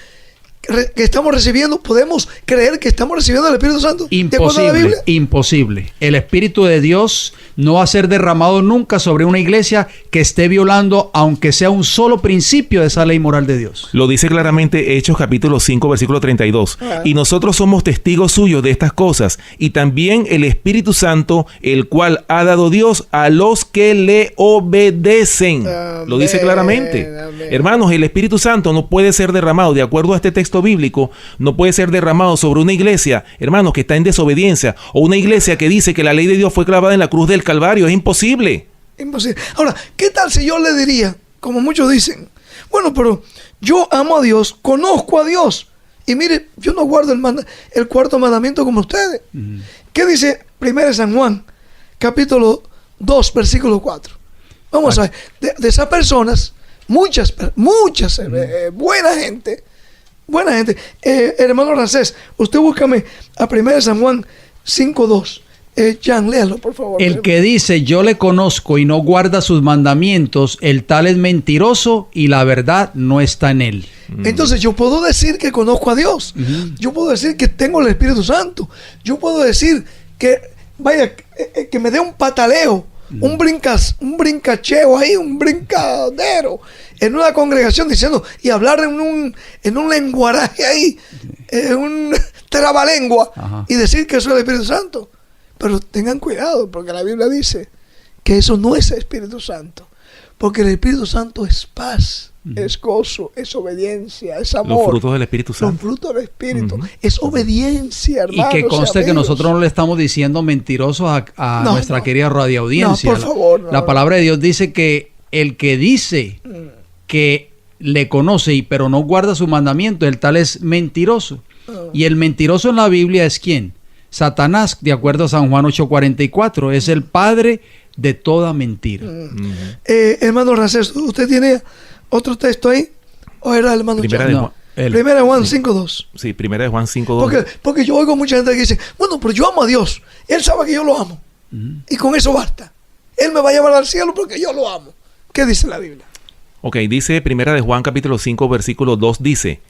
que estamos recibiendo, podemos creer que estamos recibiendo el Espíritu Santo. ¿De acuerdo a la Imposible, Biblia? imposible. El Espíritu de Dios no va a ser derramado nunca sobre una iglesia que esté violando, aunque sea un solo principio de esa ley moral de Dios. Lo dice claramente Hechos capítulo 5, versículo 32. Y nosotros somos testigos suyos de estas cosas, y también el Espíritu Santo, el cual ha dado Dios a los que le obedecen. Lo dice claramente. Amén. Hermanos, el Espíritu Santo no puede ser derramado, de acuerdo a este texto bíblico, no puede ser derramado sobre una iglesia, hermanos, que está en desobediencia, o una iglesia que dice que la ley de Dios fue clavada en la cruz del Calvario. Es imposible. Imposible. Ahora, ¿qué tal si yo le diría, como muchos dicen, bueno, pero yo amo a Dios, conozco a Dios, y mire, yo no guardo el cuarto mandamiento como ustedes? ¿Qué dice 1 San Juan, capítulo 2, versículo 4? Vamos a ver, de esas personas, muchas, buena gente, hermano Ramses, usted búscame a 1 San Juan 5:2. Jan, léalo, por favor. El que dice yo le conozco y no guarda sus mandamientos, el tal es mentiroso y la verdad no está en él. Entonces yo puedo decir que conozco a Dios. Yo puedo decir que tengo el Espíritu Santo. Yo puedo decir que, vaya, que me dé un pataleo, un brincacheo ahí, un brincadero en una congregación diciendo y hablar en un lenguaraje ahí, un trabalengua, y decir que eso es el Espíritu Santo. Pero tengan cuidado, porque la Biblia dice que eso no es el Espíritu Santo, porque el Espíritu Santo es paz, es gozo, es obediencia, es amor. Los frutos del Espíritu Santo. Los frutos del Espíritu. Es obediencia, hermanos. Y que conste y que amigos. nosotros no le estamos diciendo mentirosos a No, nuestra no. querida radioaudiencia. No, por favor, no, la palabra de Dios dice que el que dice que le conoce pero no guarda su mandamiento, el tal es mentiroso. Y el mentiroso en la Biblia es ¿quién? Satanás, de acuerdo a San Juan 8:44, es el padre de toda mentira. Hermano Ramses, ¿usted tiene otro texto ahí? ¿O era el hermano Primera Jan? de No, Juan. él. Primera de Juan 5:2. Sí, 1 de Juan 5:2. Porque yo oigo mucha gente que dice, bueno, pero yo amo a Dios. Él sabe que yo lo amo. Y con eso basta. Él me va a llevar al cielo porque yo lo amo. ¿Qué dice la Biblia? Ok, dice 1 de Juan capítulo 5, versículo 2, dice,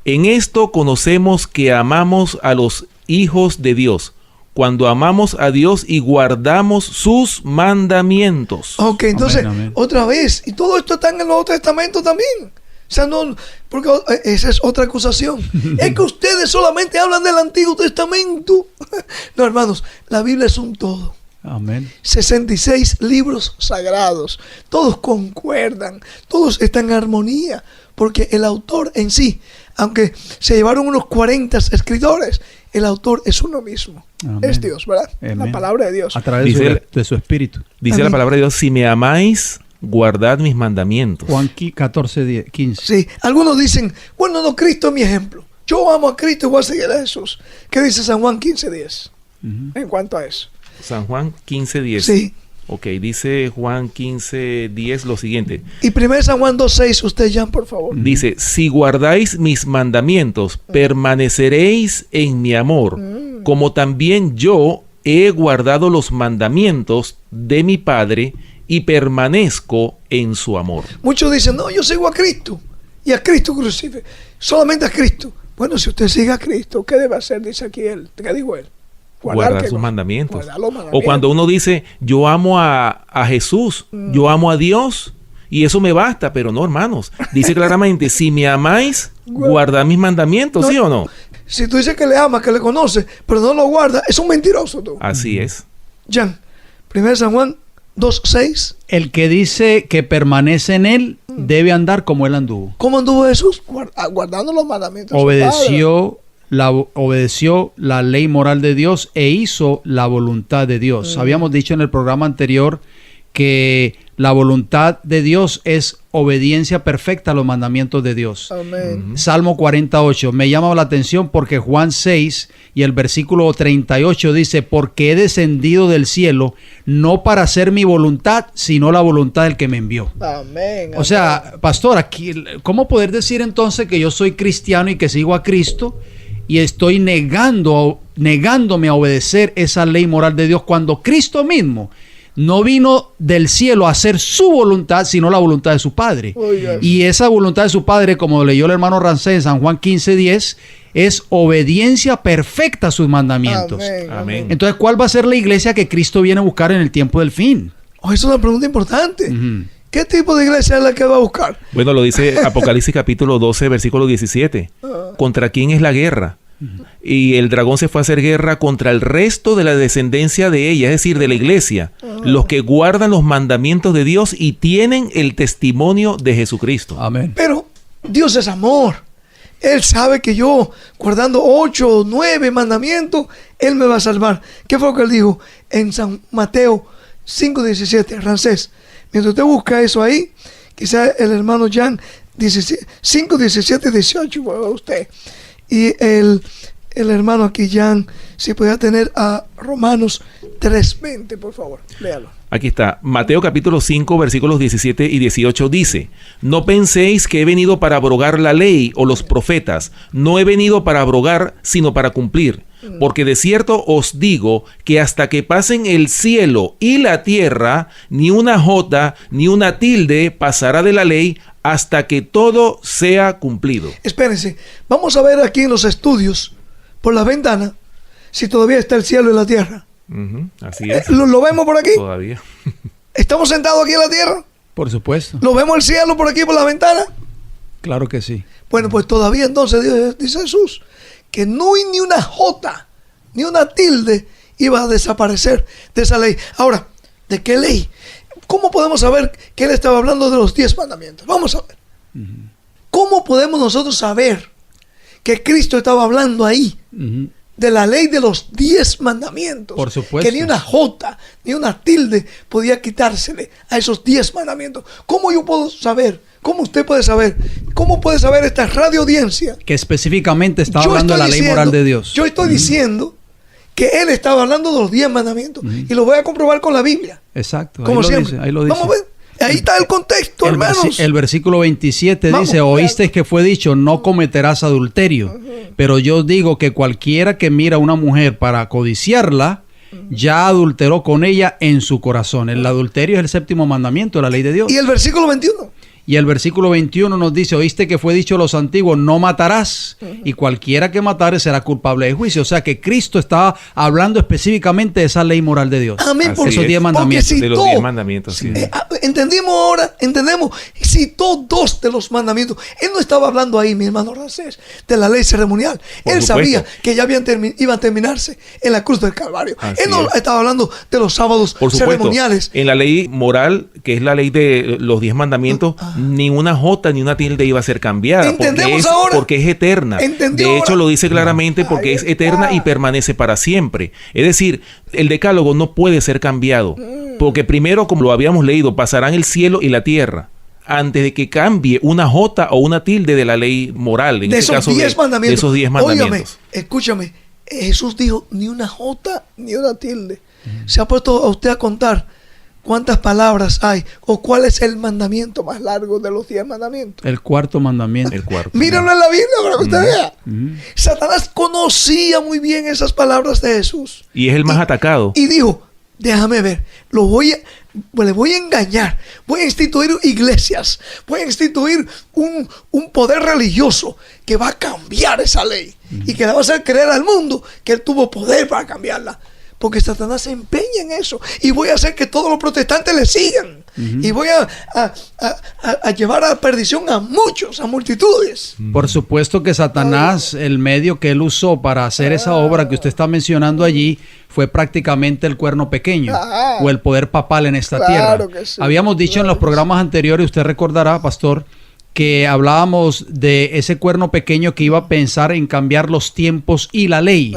en esto conocemos que amamos a los hijos de Dios, cuando amamos a Dios y guardamos sus mandamientos. Ok, entonces, Amén. otra vez, y todo esto está en el Nuevo Testamento también. O sea, no, porque esa es otra acusación. Es que ustedes solamente hablan del Antiguo Testamento. No, hermanos, la Biblia es un todo. Amén. 66 libros sagrados, todos concuerdan, todos están en armonía, porque el autor en sí, aunque se llevaron unos 40 escritores, el autor es uno mismo. Amén. Es Dios, ¿verdad? Amén. La palabra de Dios. A través Dice de su espíritu. Dice Amén. la palabra de Dios, si me amáis, guardad mis mandamientos. Juan 14, 15. Sí, algunos dicen, bueno, no, Cristo es mi ejemplo. Yo amo a Cristo y voy a seguir a Jesús. ¿Qué dice San Juan 15:10 en cuanto a eso? San Juan 15:10. Sí. Ok, dice Juan 15:10 lo siguiente. Y 1 San Juan 2:6, usted, Jan, por favor. Dice, si guardáis mis mandamientos, permaneceréis en mi amor, como también yo he guardado los mandamientos de mi Padre y permanezco en su amor. Muchos dicen, no, yo sigo a Cristo. Y a Cristo crucifijo. Solamente a Cristo. Bueno, si usted sigue a Cristo, ¿qué debe hacer? Dice aquí él. ¿Qué dijo él? Guardar sus mandamientos. Guardar los mandamientos. O cuando uno dice, yo amo a Jesús, yo amo a Dios, y eso me basta. Pero no, hermanos. Dice claramente, si me amáis, guardad mis mandamientos, ¿sí o no? Si tú dices que le amas, que le conoces, pero no lo guardas, es un mentiroso tú. Así es. Jan, 1 San Juan 2:6. El que dice que permanece en él debe andar como él anduvo. ¿Cómo anduvo Jesús? Guardando los mandamientos. Obedeció la ley moral de Dios e hizo la voluntad de Dios. Habíamos dicho en el programa anterior que la voluntad de Dios es obediencia perfecta a los mandamientos de Dios. Amén. Salmo 48. Me llama la atención porque Juan 6 y el versículo 38 dice, porque he descendido del cielo no para hacer mi voluntad, sino la voluntad del que me envió. Amén. O sea, pastor, aquí, ¿cómo poder decir entonces que yo soy cristiano y que sigo a Cristo y estoy negándome a obedecer esa ley moral de Dios cuando Cristo mismo no vino del cielo a hacer su voluntad, sino la voluntad de su Padre? Oiga. Y esa voluntad de su Padre, como leyó el hermano Ramses en San Juan 15:10, es obediencia perfecta a sus mandamientos. Amén. Amén. Entonces, ¿cuál va a ser la iglesia que Cristo viene a buscar en el tiempo del fin? Oh, es una pregunta importante. ¿Qué tipo de iglesia es la que va a buscar? Bueno, lo dice Apocalipsis capítulo 12, versículo 17. ¿Contra quién es la guerra? Y el dragón se fue a hacer guerra contra el resto de la descendencia de ella, es decir, de la iglesia, los que guardan los mandamientos de Dios y tienen el testimonio de Jesucristo. Amén. Pero Dios es amor. Él sabe que yo, guardando 8 o 9 mandamientos, Él me va a salvar. ¿Qué fue lo que Él dijo en San Mateo 5:17? Ramsés, mientras usted busca eso ahí, quizá el hermano Jan 5:17-18 para usted. Y el hermano aquí, Jan, si podía tener a Romanos 3:20, por favor, léalo. Aquí está, Mateo capítulo 5, versículos 17 y 18 dice, no penséis que he venido para abrogar la ley o los profetas, no he venido para abrogar, sino para cumplir. Porque de cierto os digo que hasta que pasen el cielo y la tierra, ni una jota ni una tilde pasará de la ley hasta que todo sea cumplido. Espérense, vamos a ver aquí en los estudios, por la ventana, si todavía está el cielo y la tierra. Así es. ¿Lo vemos por aquí? Todavía. ¿Estamos sentados aquí en la tierra? Por supuesto. ¿Lo vemos el cielo por aquí por la ventana? Claro que sí. Bueno, pues todavía entonces dice Jesús que no hay ni una jota, ni una tilde iba a desaparecer de esa ley. Ahora, ¿de qué ley? ¿Cómo podemos saber que él estaba hablando de los 10 mandamientos? Vamos a ver. ¿Cómo podemos nosotros saber que Cristo estaba hablando ahí de la ley de los 10 mandamientos? Por supuesto. Que ni una jota, ni una tilde podía quitársele a esos 10 mandamientos. ¿Cómo yo puedo saber? ¿Cómo usted puede saber? ¿Cómo puede saber esta radio audiencia? Que específicamente está hablando de la ley moral de Dios. Yo estoy diciendo que él estaba hablando de los 10 mandamientos y lo voy a comprobar con la Biblia. Exacto. Como siempre. Ahí lo dice. Vamos a ver. Ahí está el contexto, hermanos. El versículo 27 Vamos, dice, oísteis que fue dicho, no cometerás adulterio. Pero yo os digo que cualquiera que mira a una mujer para codiciarla, ya adulteró con ella en su corazón. El adulterio es el 7º mandamiento de la ley de Dios. Y el versículo 21. Y el versículo 21 nos dice, oíste que fue dicho a los antiguos, no matarás, y cualquiera que matare será culpable de juicio. O sea que Cristo estaba hablando específicamente de esa ley moral de Dios. Amén. Por esos 10 mandamientos. Porque de los 10 mandamientos, sí. Entendemos, citó 2 de los mandamientos. Él no estaba hablando ahí, mi hermano Ramsés, de la ley ceremonial. Por Él supuesto. sabía que ya iban a terminarse en la cruz del Calvario. Así Él no es. estaba hablando de los sábados Por supuesto, ceremoniales. en la ley moral, que es la ley de los 10 mandamientos, ni una jota ni una tilde iba a ser cambiada. ¿Entendemos ahora? Porque es eterna. ¿Entendió De hecho, ahora? lo dice claramente porque Ahí es eterna está. y permanece para siempre. Es decir, el decálogo no puede ser cambiado. Porque primero, como lo habíamos leído, pasarán el cielo y la tierra antes de que cambie una jota o una tilde de la ley moral. En de este esos caso, 10 mandamientos. De esos 10 mandamientos. Óigame, escúchame. Jesús dijo ni una jota ni una tilde. ¿Se ha puesto a usted a contar cuántas palabras hay o cuál es el mandamiento más largo de los 10 mandamientos? El cuarto mandamiento. El cuarto. Mírenlo en la Biblia para que usted vea. Satanás conocía muy bien esas palabras de Jesús. Y es el más atacado. Y dijo, déjame ver, le voy a engañar, voy a instituir iglesias, voy a instituir un poder religioso que va a cambiar esa ley y que le va a hacer creer al mundo que él tuvo poder para cambiarla. Porque Satanás se empeña en eso. Y voy a hacer que todos los protestantes le sigan. Y voy a llevar a la perdición a muchos, a multitudes. Por supuesto que Satanás, el medio que él usó para hacer esa obra que usted está mencionando allí, fue prácticamente el cuerno pequeño o el poder papal en esta tierra. Sí, habíamos dicho en los programas anteriores, usted recordará, pastor, que hablábamos de ese cuerno pequeño que iba a pensar en cambiar los tiempos y la ley.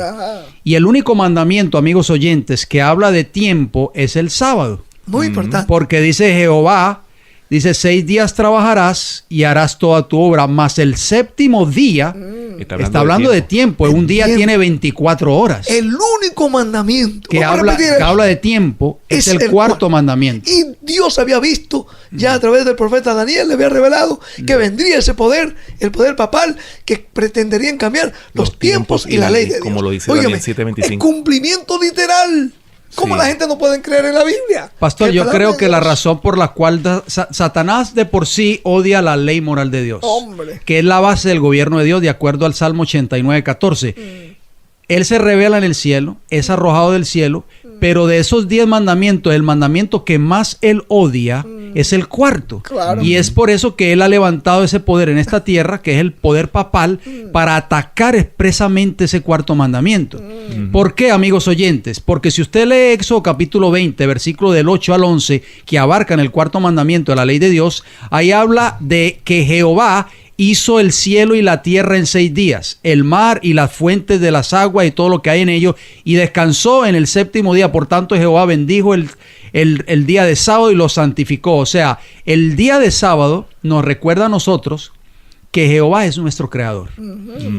Y el único mandamiento, amigos oyentes, que habla de tiempo es el sábado. Muy importante. Porque dice Jehová, dice 6 días trabajarás y harás toda tu obra, mas el séptimo día está hablando de tiempo. Un día tiene 24 horas. El único mandamiento que habla de tiempo es el cuarto mandamiento. Y Dios había visto ya a través del profeta Daniel, le había revelado que vendría ese poder, el poder papal, que pretenderían cambiar los tiempos y la ley de Dios. Como lo dice Óigame, Daniel 7:25. el cumplimiento literal. ¿Cómo la gente no puede creer en la Biblia? Pastor, yo creo que la razón por la cual Satanás de por sí odia la ley moral de Dios, que es la base del gobierno de Dios, de acuerdo al Salmo 89:14. Él se revela en el cielo, es arrojado del cielo, pero de esos 10 mandamientos, el mandamiento que más él odia es el cuarto. Y es por eso que él ha levantado ese poder en esta tierra, que es el poder papal, para atacar expresamente ese cuarto mandamiento. ¿Por qué, amigos oyentes? Porque si usted lee Éxodo capítulo 20, versículo del 8 al 11, que abarcan el cuarto mandamiento de la ley de Dios, ahí habla de que Jehová hizo el cielo y la tierra en 6 días, el mar y las fuentes de las aguas y todo lo que hay en ellos, y descansó en el séptimo día. Por tanto, Jehová bendijo el día de sábado y lo santificó. O sea, el día de sábado nos recuerda a nosotros que Jehová es nuestro creador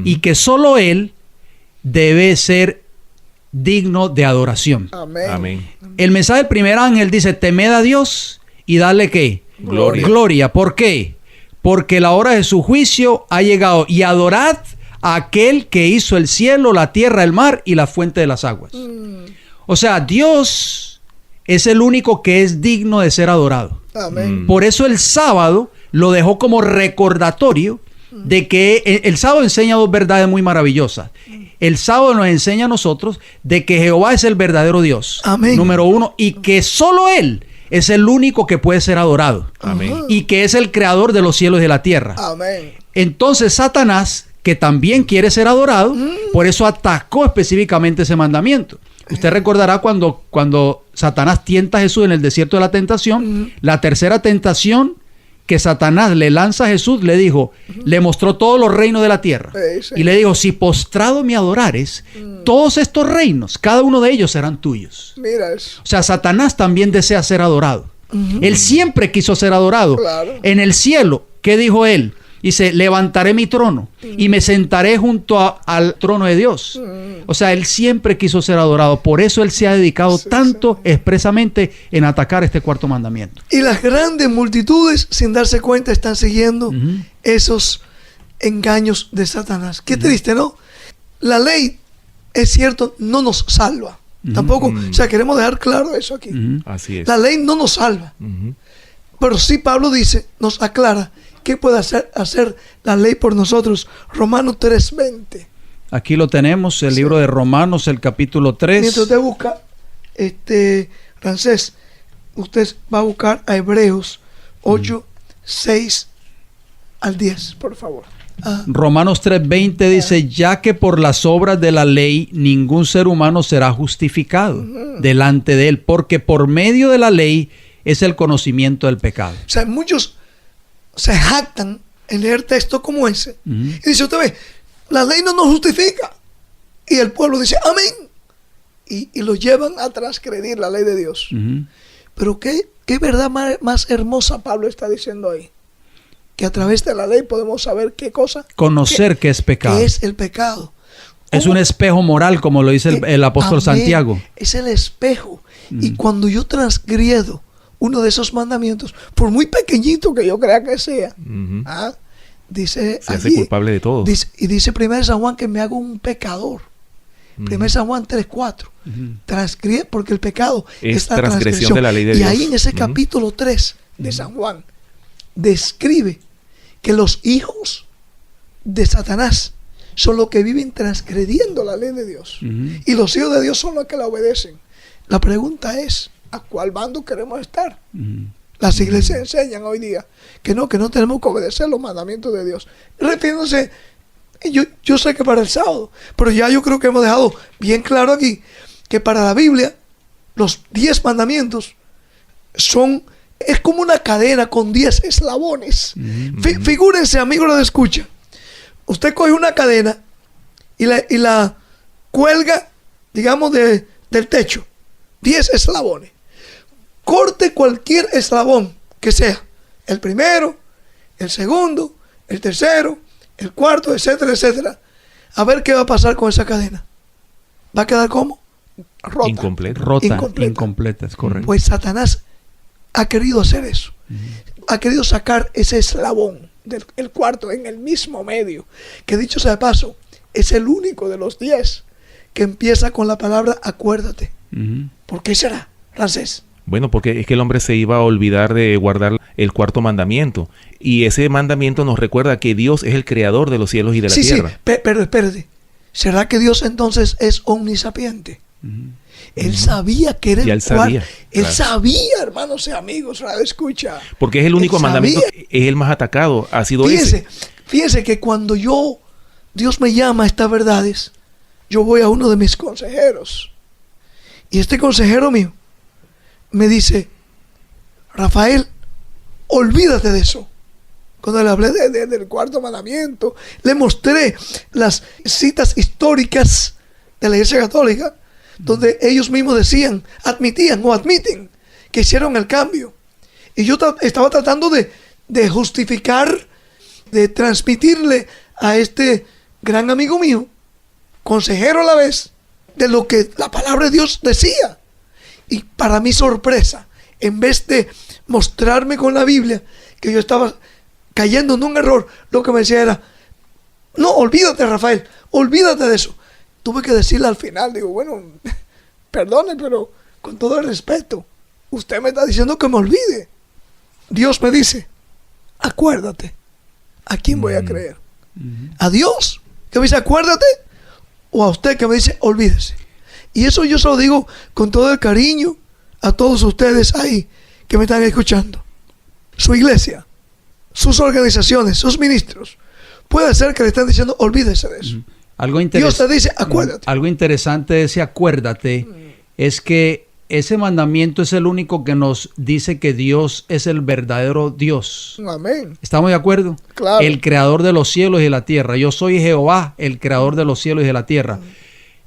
y que solo Él debe ser digno de adoración. Amén. El mensaje del primer ángel dice: temed a Dios y dale ¿qué? Gloria. ¿Por qué? Porque la hora de su juicio ha llegado, y adorad a aquel que hizo el cielo, la tierra, el mar y la fuente de las aguas. O sea, Dios es el único que es digno de ser adorado. Amén. Por eso el sábado lo dejó como recordatorio de que el sábado enseña 2 verdades muy maravillosas. El sábado nos enseña a nosotros de que Jehová es el verdadero Dios. Amén. Número 1, y que solo Él es el único que puede ser adorado. Amén. Y que es el creador de los cielos y de la tierra. Amén. Entonces Satanás, que también quiere ser adorado, por eso atacó específicamente ese mandamiento. Usted recordará cuando Satanás tienta a Jesús en el desierto de la tentación, la tercera tentación que Satanás le lanza a Jesús, le dijo, le mostró todos los reinos de la tierra. Y le dijo: si postrado me adorares, todos estos reinos, cada uno de ellos serán tuyos. Mira eso. O sea, Satanás también desea ser adorado. Él siempre quiso ser adorado. En el cielo, ¿qué dijo él? Dice: levantaré mi trono y me sentaré junto al trono de Dios. O sea, él siempre quiso ser adorado. Por eso él se ha dedicado tanto expresamente en atacar este cuarto mandamiento. Y las grandes multitudes, sin darse cuenta, están siguiendo esos engaños de Satanás. Qué triste, ¿no? La ley, es cierto, no nos salva. Tampoco, o sea, queremos dejar claro eso aquí. Así es. La ley no nos salva. Pero sí, Pablo dice, nos aclara qué puede hacer la ley por nosotros. Romanos 3:20. Aquí lo tenemos, el libro de Romanos, el capítulo 3. Mientras usted busca, Ramses, usted va a buscar a Hebreos 8, 6 al 10, por favor. Romanos 3:20 dice: ya que por las obras de la ley ningún ser humano será justificado delante de él, porque por medio de la ley es el conocimiento del pecado. O sea, muchos se jactan en leer textos como ese. Y dice: usted ve, la ley no nos justifica. Y el pueblo dice: amén. Y lo llevan a transgredir la ley de Dios. Pero qué verdad más hermosa Pablo está diciendo ahí. Que a través de la ley podemos saber qué cosa. Conocer qué es pecado. ¿Qué es el pecado? Es un espejo moral, como lo dice el apóstol Santiago. Es el espejo. Y cuando yo transgredo uno de esos mandamientos, por muy pequeñito que yo crea que sea, dice se hace culpable de todo. Dice 1 San Juan que me hago un pecador. 1 San Juan 3:4. Transgrede, porque el pecado es la transgresión de la ley de Dios. Y ahí en ese capítulo 3 de San Juan describe que los hijos de Satanás son los que viven transgrediendo la ley de Dios. Y los hijos de Dios son los que la obedecen. La pregunta es, ¿a cuál bando queremos estar? Las iglesias enseñan hoy día que no tenemos que obedecer los mandamientos de Dios. Refiriéndose, yo sé que para el sábado, pero ya yo creo que hemos dejado bien claro aquí que para la Biblia los 10 mandamientos es como una cadena con 10 eslabones. Figúrense, amigos de escucha, usted coge una cadena y la cuelga, digamos, del techo, 10 eslabones. Corte cualquier eslabón que sea, el primero, el segundo, el tercero, el cuarto, etcétera, etcétera. A ver qué va a pasar con esa cadena. ¿Va a quedar como? Rota. Incompleta, es correcto. Pues Satanás ha querido hacer eso. Ha querido sacar ese eslabón del cuarto en el mismo medio, que dicho sea de paso, es el único de los 10 que empieza con la palabra acuérdate. ¿Por qué será, Ramses? Bueno, porque es que el hombre se iba a olvidar de guardar el cuarto mandamiento. Y ese mandamiento nos recuerda que Dios es el creador de los cielos y de la tierra. Sí, pero espérate. ¿Será que Dios entonces es omnisapiente? Él sabía que era el cuarto. Él sabía, hermanos y amigos, escucha. Porque es el único mandamiento, es el más atacado. Ha sido ese. Fíjense que cuando Dios me llama a estas verdades, yo voy a uno de mis consejeros. Y este consejero mío me dice, Rafael, olvídate de eso. Cuando le hablé del cuarto mandamiento, le mostré las citas históricas de la Iglesia Católica, donde ellos mismos admiten que hicieron el cambio. Y yo estaba tratando de justificar, de transmitirle a este gran amigo mío, consejero a la vez, de lo que la palabra de Dios decía. Y para mi sorpresa, en vez de mostrarme con la Biblia que yo estaba cayendo en un error, lo que me decía era, no, olvídate, Rafael, olvídate de eso. Tuve que decirle al final, digo, bueno, perdone, pero con todo el respeto, usted me está diciendo que me olvide. Dios me dice, acuérdate, ¿a quién voy a creer? ¿A Dios que me dice acuérdate? ¿O a usted que me dice olvídese? Y eso yo se lo digo con todo el cariño a todos ustedes ahí que me están escuchando. Su iglesia, sus organizaciones, sus ministros, puede ser que le estén diciendo olvídese de eso. Dios te dice acuérdate. Algo interesante de ese acuérdate es que ese mandamiento es el único que nos dice que Dios es el verdadero Dios. Amén. ¿Estamos de acuerdo? Claro. El creador de los cielos y de la tierra. Yo soy Jehová, el creador de los cielos y de la tierra.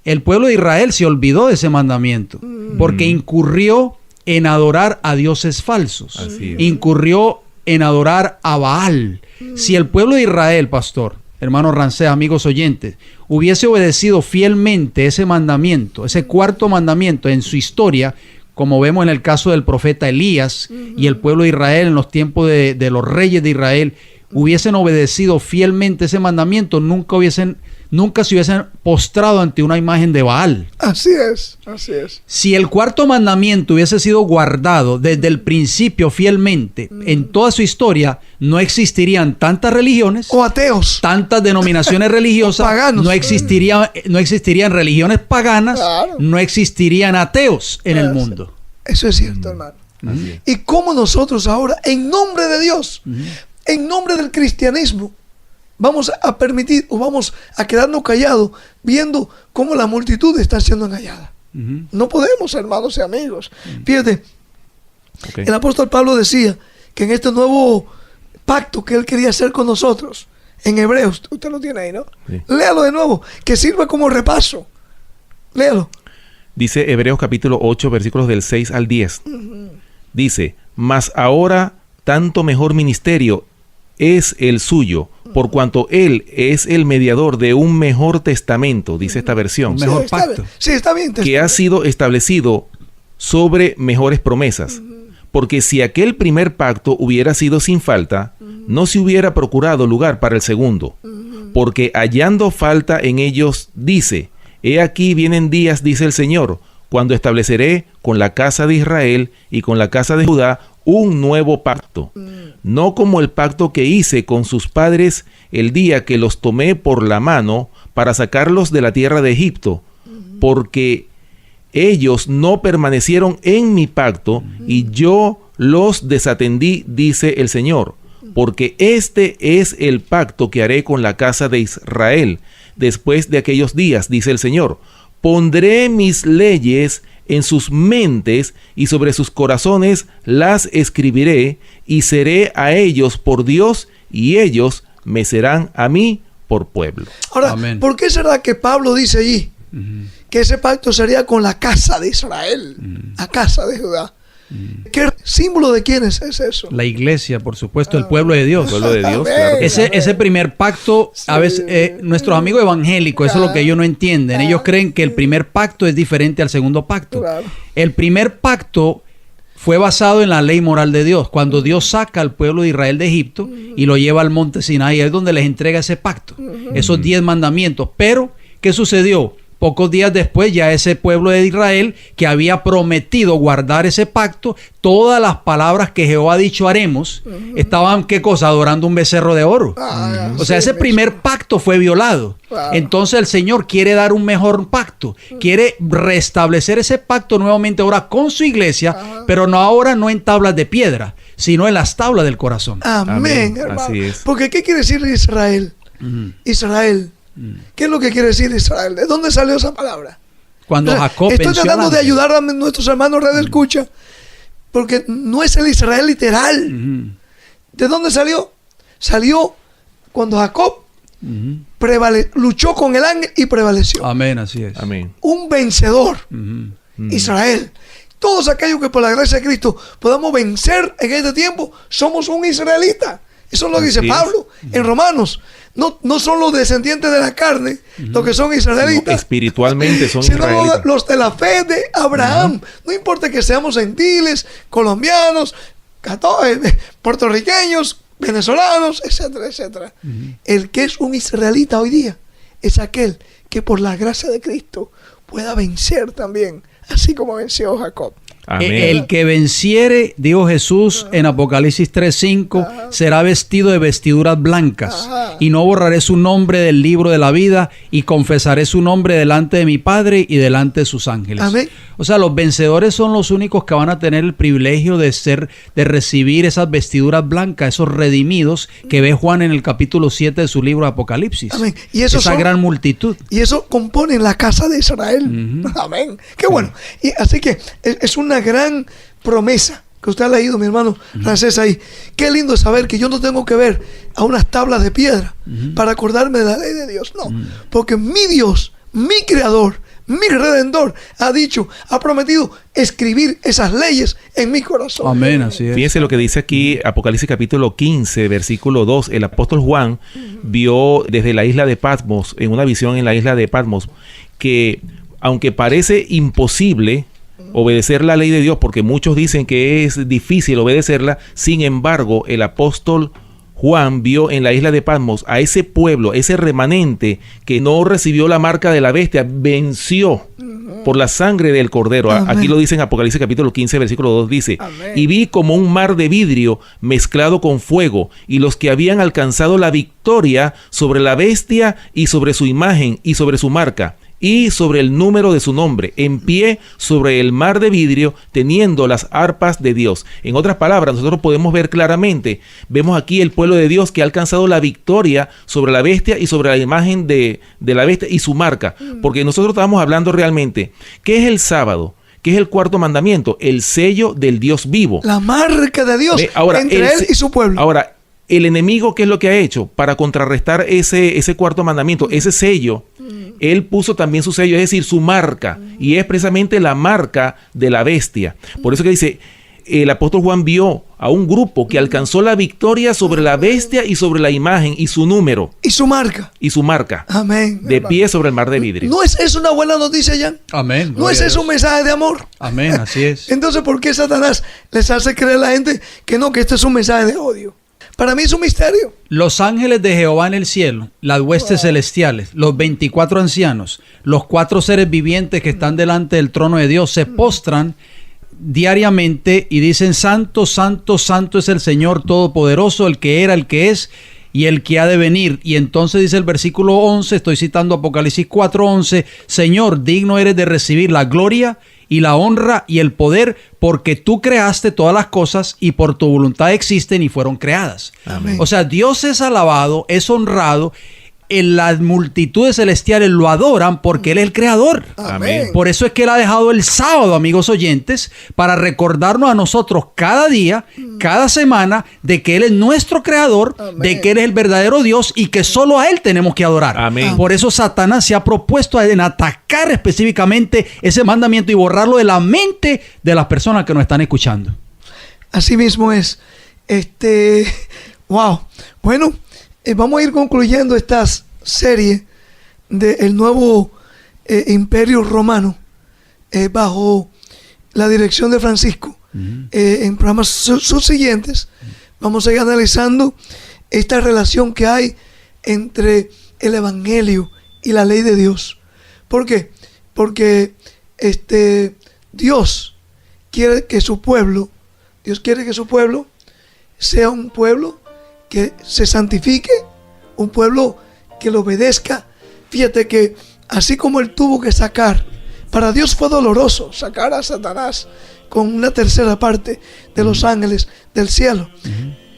El pueblo de Israel se olvidó de ese mandamiento porque incurrió en adorar a dioses falsos. Incurrió en adorar a Baal. Si el pueblo de Israel, pastor, hermano Ramses, amigos oyentes, hubiese obedecido fielmente ese mandamiento, ese cuarto mandamiento en su historia, como vemos en el caso del profeta Elías y el pueblo de Israel en los tiempos de los reyes de Israel, hubiesen obedecido fielmente ese mandamiento, nunca se hubiesen postrado ante una imagen de Baal. Así es. Si el cuarto mandamiento hubiese sido guardado desde el principio fielmente en toda su historia, no existirían tantas religiones o ateos, tantas denominaciones religiosas, paganos. No existirían religiones paganas, claro. No existirían ateos en el mundo. Eso es cierto, hermano. Y cómo nosotros ahora, en nombre de Dios, en nombre del cristianismo, vamos a permitir o vamos a quedarnos callados viendo cómo la multitud está siendo engañada. No podemos, hermanos y amigos. Fíjate, el apóstol Pablo decía que en este nuevo pacto que él quería hacer con nosotros, en Hebreos, usted lo tiene ahí, ¿no? Sí. Léalo de nuevo, que sirva como repaso. Léalo. Dice Hebreos capítulo 8, versículos del 6 al 10. Dice, mas ahora tanto mejor ministerio es el suyo, por cuanto él es el mediador de un mejor testamento, dice esta versión. Un mejor pacto. Sí, está bien. Que ha sido establecido sobre mejores promesas. Porque si aquel primer pacto hubiera sido sin falta, no se hubiera procurado lugar para el segundo. Porque hallando falta en ellos, dice, he aquí vienen días, dice el Señor, cuando estableceré con la casa de Israel y con la casa de Judá un nuevo pacto, no como el pacto que hice con sus padres el día que los tomé por la mano para sacarlos de la tierra de Egipto, porque ellos no permanecieron en mi pacto y yo los desatendí, dice el Señor, porque este es el pacto que haré con la casa de Israel después de aquellos días, dice el Señor. Pondré mis leyes en sus mentes y sobre sus corazones las escribiré y seré a ellos por Dios y ellos me serán a mí por pueblo. Ahora, Amén. ¿por qué será que Pablo dice allí que ese pacto sería con la casa de Israel, la casa de Judá? ¿Qué símbolo de quién es eso? La iglesia, por supuesto, el pueblo de Dios. El pueblo de Dios, claro. Ese primer pacto, a veces, nuestros amigos evangélicos, eso es lo que ellos no entienden. Ellos creen que el primer pacto es diferente al segundo pacto. Claro. El primer pacto fue basado en la ley moral de Dios. Cuando Dios saca al pueblo de Israel de Egipto y lo lleva al monte Sinaí, es donde les entrega ese pacto, esos 10 mandamientos. Pero, ¿qué sucedió? Pocos días después, ya ese pueblo de Israel que había prometido guardar ese pacto, todas las palabras que Jehová ha dicho haremos, estaban, ¿qué cosa? Adorando un becerro de oro. O sea, ese primer pacto fue violado. Entonces el Señor quiere dar un mejor pacto. Quiere restablecer ese pacto nuevamente ahora con su iglesia, pero no en tablas de piedra, sino en las tablas del corazón. Amén, hermano. Así es. Porque ¿qué quiere decir Israel? Israel. ¿Qué es lo que quiere decir Israel? ¿De dónde salió esa palabra? Cuando Jacob Estoy venció tratando al de ángel. ayudar a nuestros hermanos Radio Escucha, porque no es el Israel literal. ¿De dónde salió? Salió cuando Jacob luchó con el ángel y prevaleció. Amén, así es. Amén. Un vencedor. Israel. Todos aquellos que por la gracia de Cristo podamos vencer en este tiempo, somos un israelita. Eso es lo que dice Así es. Pablo en Romanos. No son los descendientes de la carne los que son israelitas. No, espiritualmente son sino israelitas. los de la fe de Abraham. No importa que seamos gentiles, colombianos, puertorriqueños, venezolanos, etcétera, etcétera. El que es un israelita hoy día es aquel que por la gracia de Cristo pueda vencer también, así como venció Jacob. Amén. El que venciere, dijo Jesús en Apocalipsis 3:5, será vestido de vestiduras blancas, y no borraré su nombre del libro de la vida, y confesaré su nombre delante de mi Padre y delante de sus ángeles. Amén. O sea, los vencedores son los únicos que van a tener el privilegio de recibir esas vestiduras blancas, esos redimidos que ve Juan en el capítulo 7 de su libro de Apocalipsis. Amén. Y esos esa son- gran multitud. Y eso compone la casa de Israel. Amén. Qué bueno. Y así que es una gran promesa que usted ha leído, mi hermano Ramses, ahí. Qué lindo saber que yo no tengo que ver a unas tablas de piedra para acordarme de la ley de Dios. No, porque mi Dios, mi Creador, mi Redentor ha prometido escribir esas leyes en mi corazón. Amén, así es. Fíjense lo que dice aquí Apocalipsis capítulo 15, versículo 2. El apóstol Juan vio desde la isla de Patmos, en una visión en la isla de Patmos, que aunque parece imposible obedecer la ley de Dios, porque muchos dicen que es difícil obedecerla, sin embargo, el apóstol Juan vio en la isla de Patmos a ese pueblo, ese remanente que no recibió la marca de la bestia, venció por la sangre del cordero. Amén. Aquí lo dice en Apocalipsis capítulo 15, versículo 2, dice: Amén. y vi como un mar de vidrio mezclado con fuego, y los que habían alcanzado la victoria sobre la bestia y sobre su imagen y sobre su marca y sobre el número de su nombre, en pie sobre el mar de vidrio, teniendo las arpas de Dios. En otras palabras, nosotros podemos ver claramente, vemos aquí el pueblo de Dios que ha alcanzado la victoria sobre la bestia y sobre la imagen de la bestia y su marca, porque nosotros estamos hablando realmente, ¿qué es el sábado? ¿Qué es el cuarto mandamiento? El sello del Dios vivo. La marca de Dios Ahora, entre él y su pueblo. Ahora, el enemigo, ¿qué es lo que ha hecho? Para contrarrestar ese cuarto mandamiento, ese sello, él puso también su sello, es decir, su marca, y es precisamente la marca de la bestia. Por eso que dice, el apóstol Juan vio a un grupo que alcanzó la victoria sobre la bestia y sobre la imagen y su número. Y su marca. Y su marca. Amén. De pie sobre el mar de vidrio. ¿No es eso una buena noticia, Jan? Amén. ¿No es eso un mensaje de amor? Amén, así es. Entonces, ¿por qué Satanás les hace creer a la gente que no, que esto es un mensaje de odio? Para mí es un misterio. Los ángeles de Jehová en el cielo, las huestes celestiales, los 24 ancianos, los 4 seres vivientes que están delante del trono de Dios, se postran diariamente y dicen: Santo, santo, santo es el Señor Todopoderoso, el que era, el que es y el que ha de venir. Y entonces dice el versículo 11, estoy citando Apocalipsis 4:11: Señor, digno eres de recibir la gloria y la honra y el poder, porque tú creaste todas las cosas y por tu voluntad existen y fueron creadas. Amén. O sea, Dios es alabado, es honrado. En las multitudes celestiales lo adoran porque Él es el creador. Amén. Por eso es que Él ha dejado el sábado, amigos oyentes, para recordarnos a nosotros cada día, cada semana, de que Él es nuestro creador, Amén. de que Él es el verdadero Dios y que solo a Él tenemos que adorar. Amén. Por eso Satanás se ha propuesto en atacar específicamente ese mandamiento y borrarlo de la mente de las personas que nos están escuchando. Así mismo es. Wow. Bueno, vamos a ir concluyendo esta serie del nuevo imperio romano bajo la dirección de Francisco. En programas subsiguientes vamos a ir analizando esta relación que hay entre el evangelio y la ley de Dios. ¿Por qué? Porque Dios quiere que su pueblo sea un pueblo que se santifique, un pueblo que lo obedezca. Fíjate que así como Él tuvo que sacar, para Dios fue doloroso sacar a Satanás con una tercera parte de los ángeles del cielo.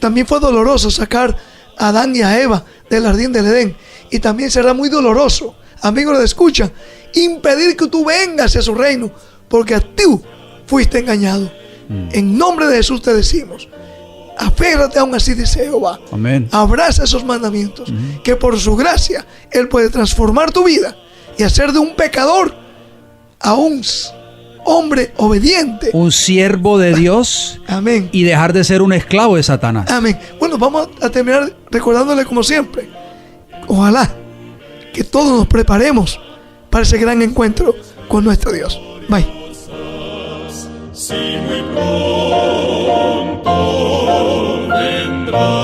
También fue doloroso sacar a Adán y a Eva del jardín del Edén. Y también será muy doloroso, amigos de escucha, impedir que tú vengas a su reino, porque a ti fuiste engañado. En nombre de Jesús te decimos: aférrate aún así, dice Jehová. Amén. Abraza esos mandamientos, que por su gracia Él puede transformar tu vida y hacer de un pecador a un hombre obediente. Un siervo de Dios. Amén. Y dejar de ser un esclavo de Satanás. Amén. Bueno, vamos a terminar recordándole como siempre. Ojalá que todos nos preparemos para ese gran encuentro con nuestro Dios. Bye. Si muy pronto vendrá,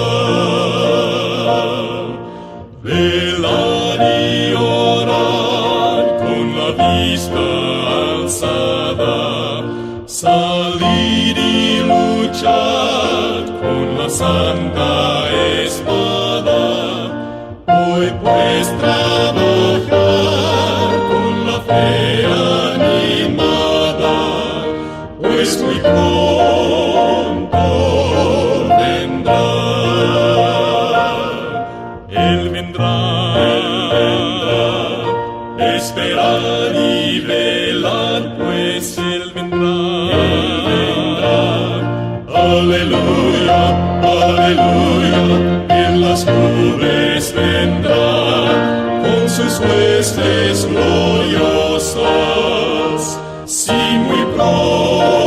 velar y orar con la vista alzada, salir y luchar con la santa espada. Hoy pues trabajar con la fe animada, pues muy pronto vendrá. Él vendrá, esperar y velar, pues Él vendrá. Aleluya, aleluya, en las nubes vendrá, con sus huestes gloriosas, si muy pronto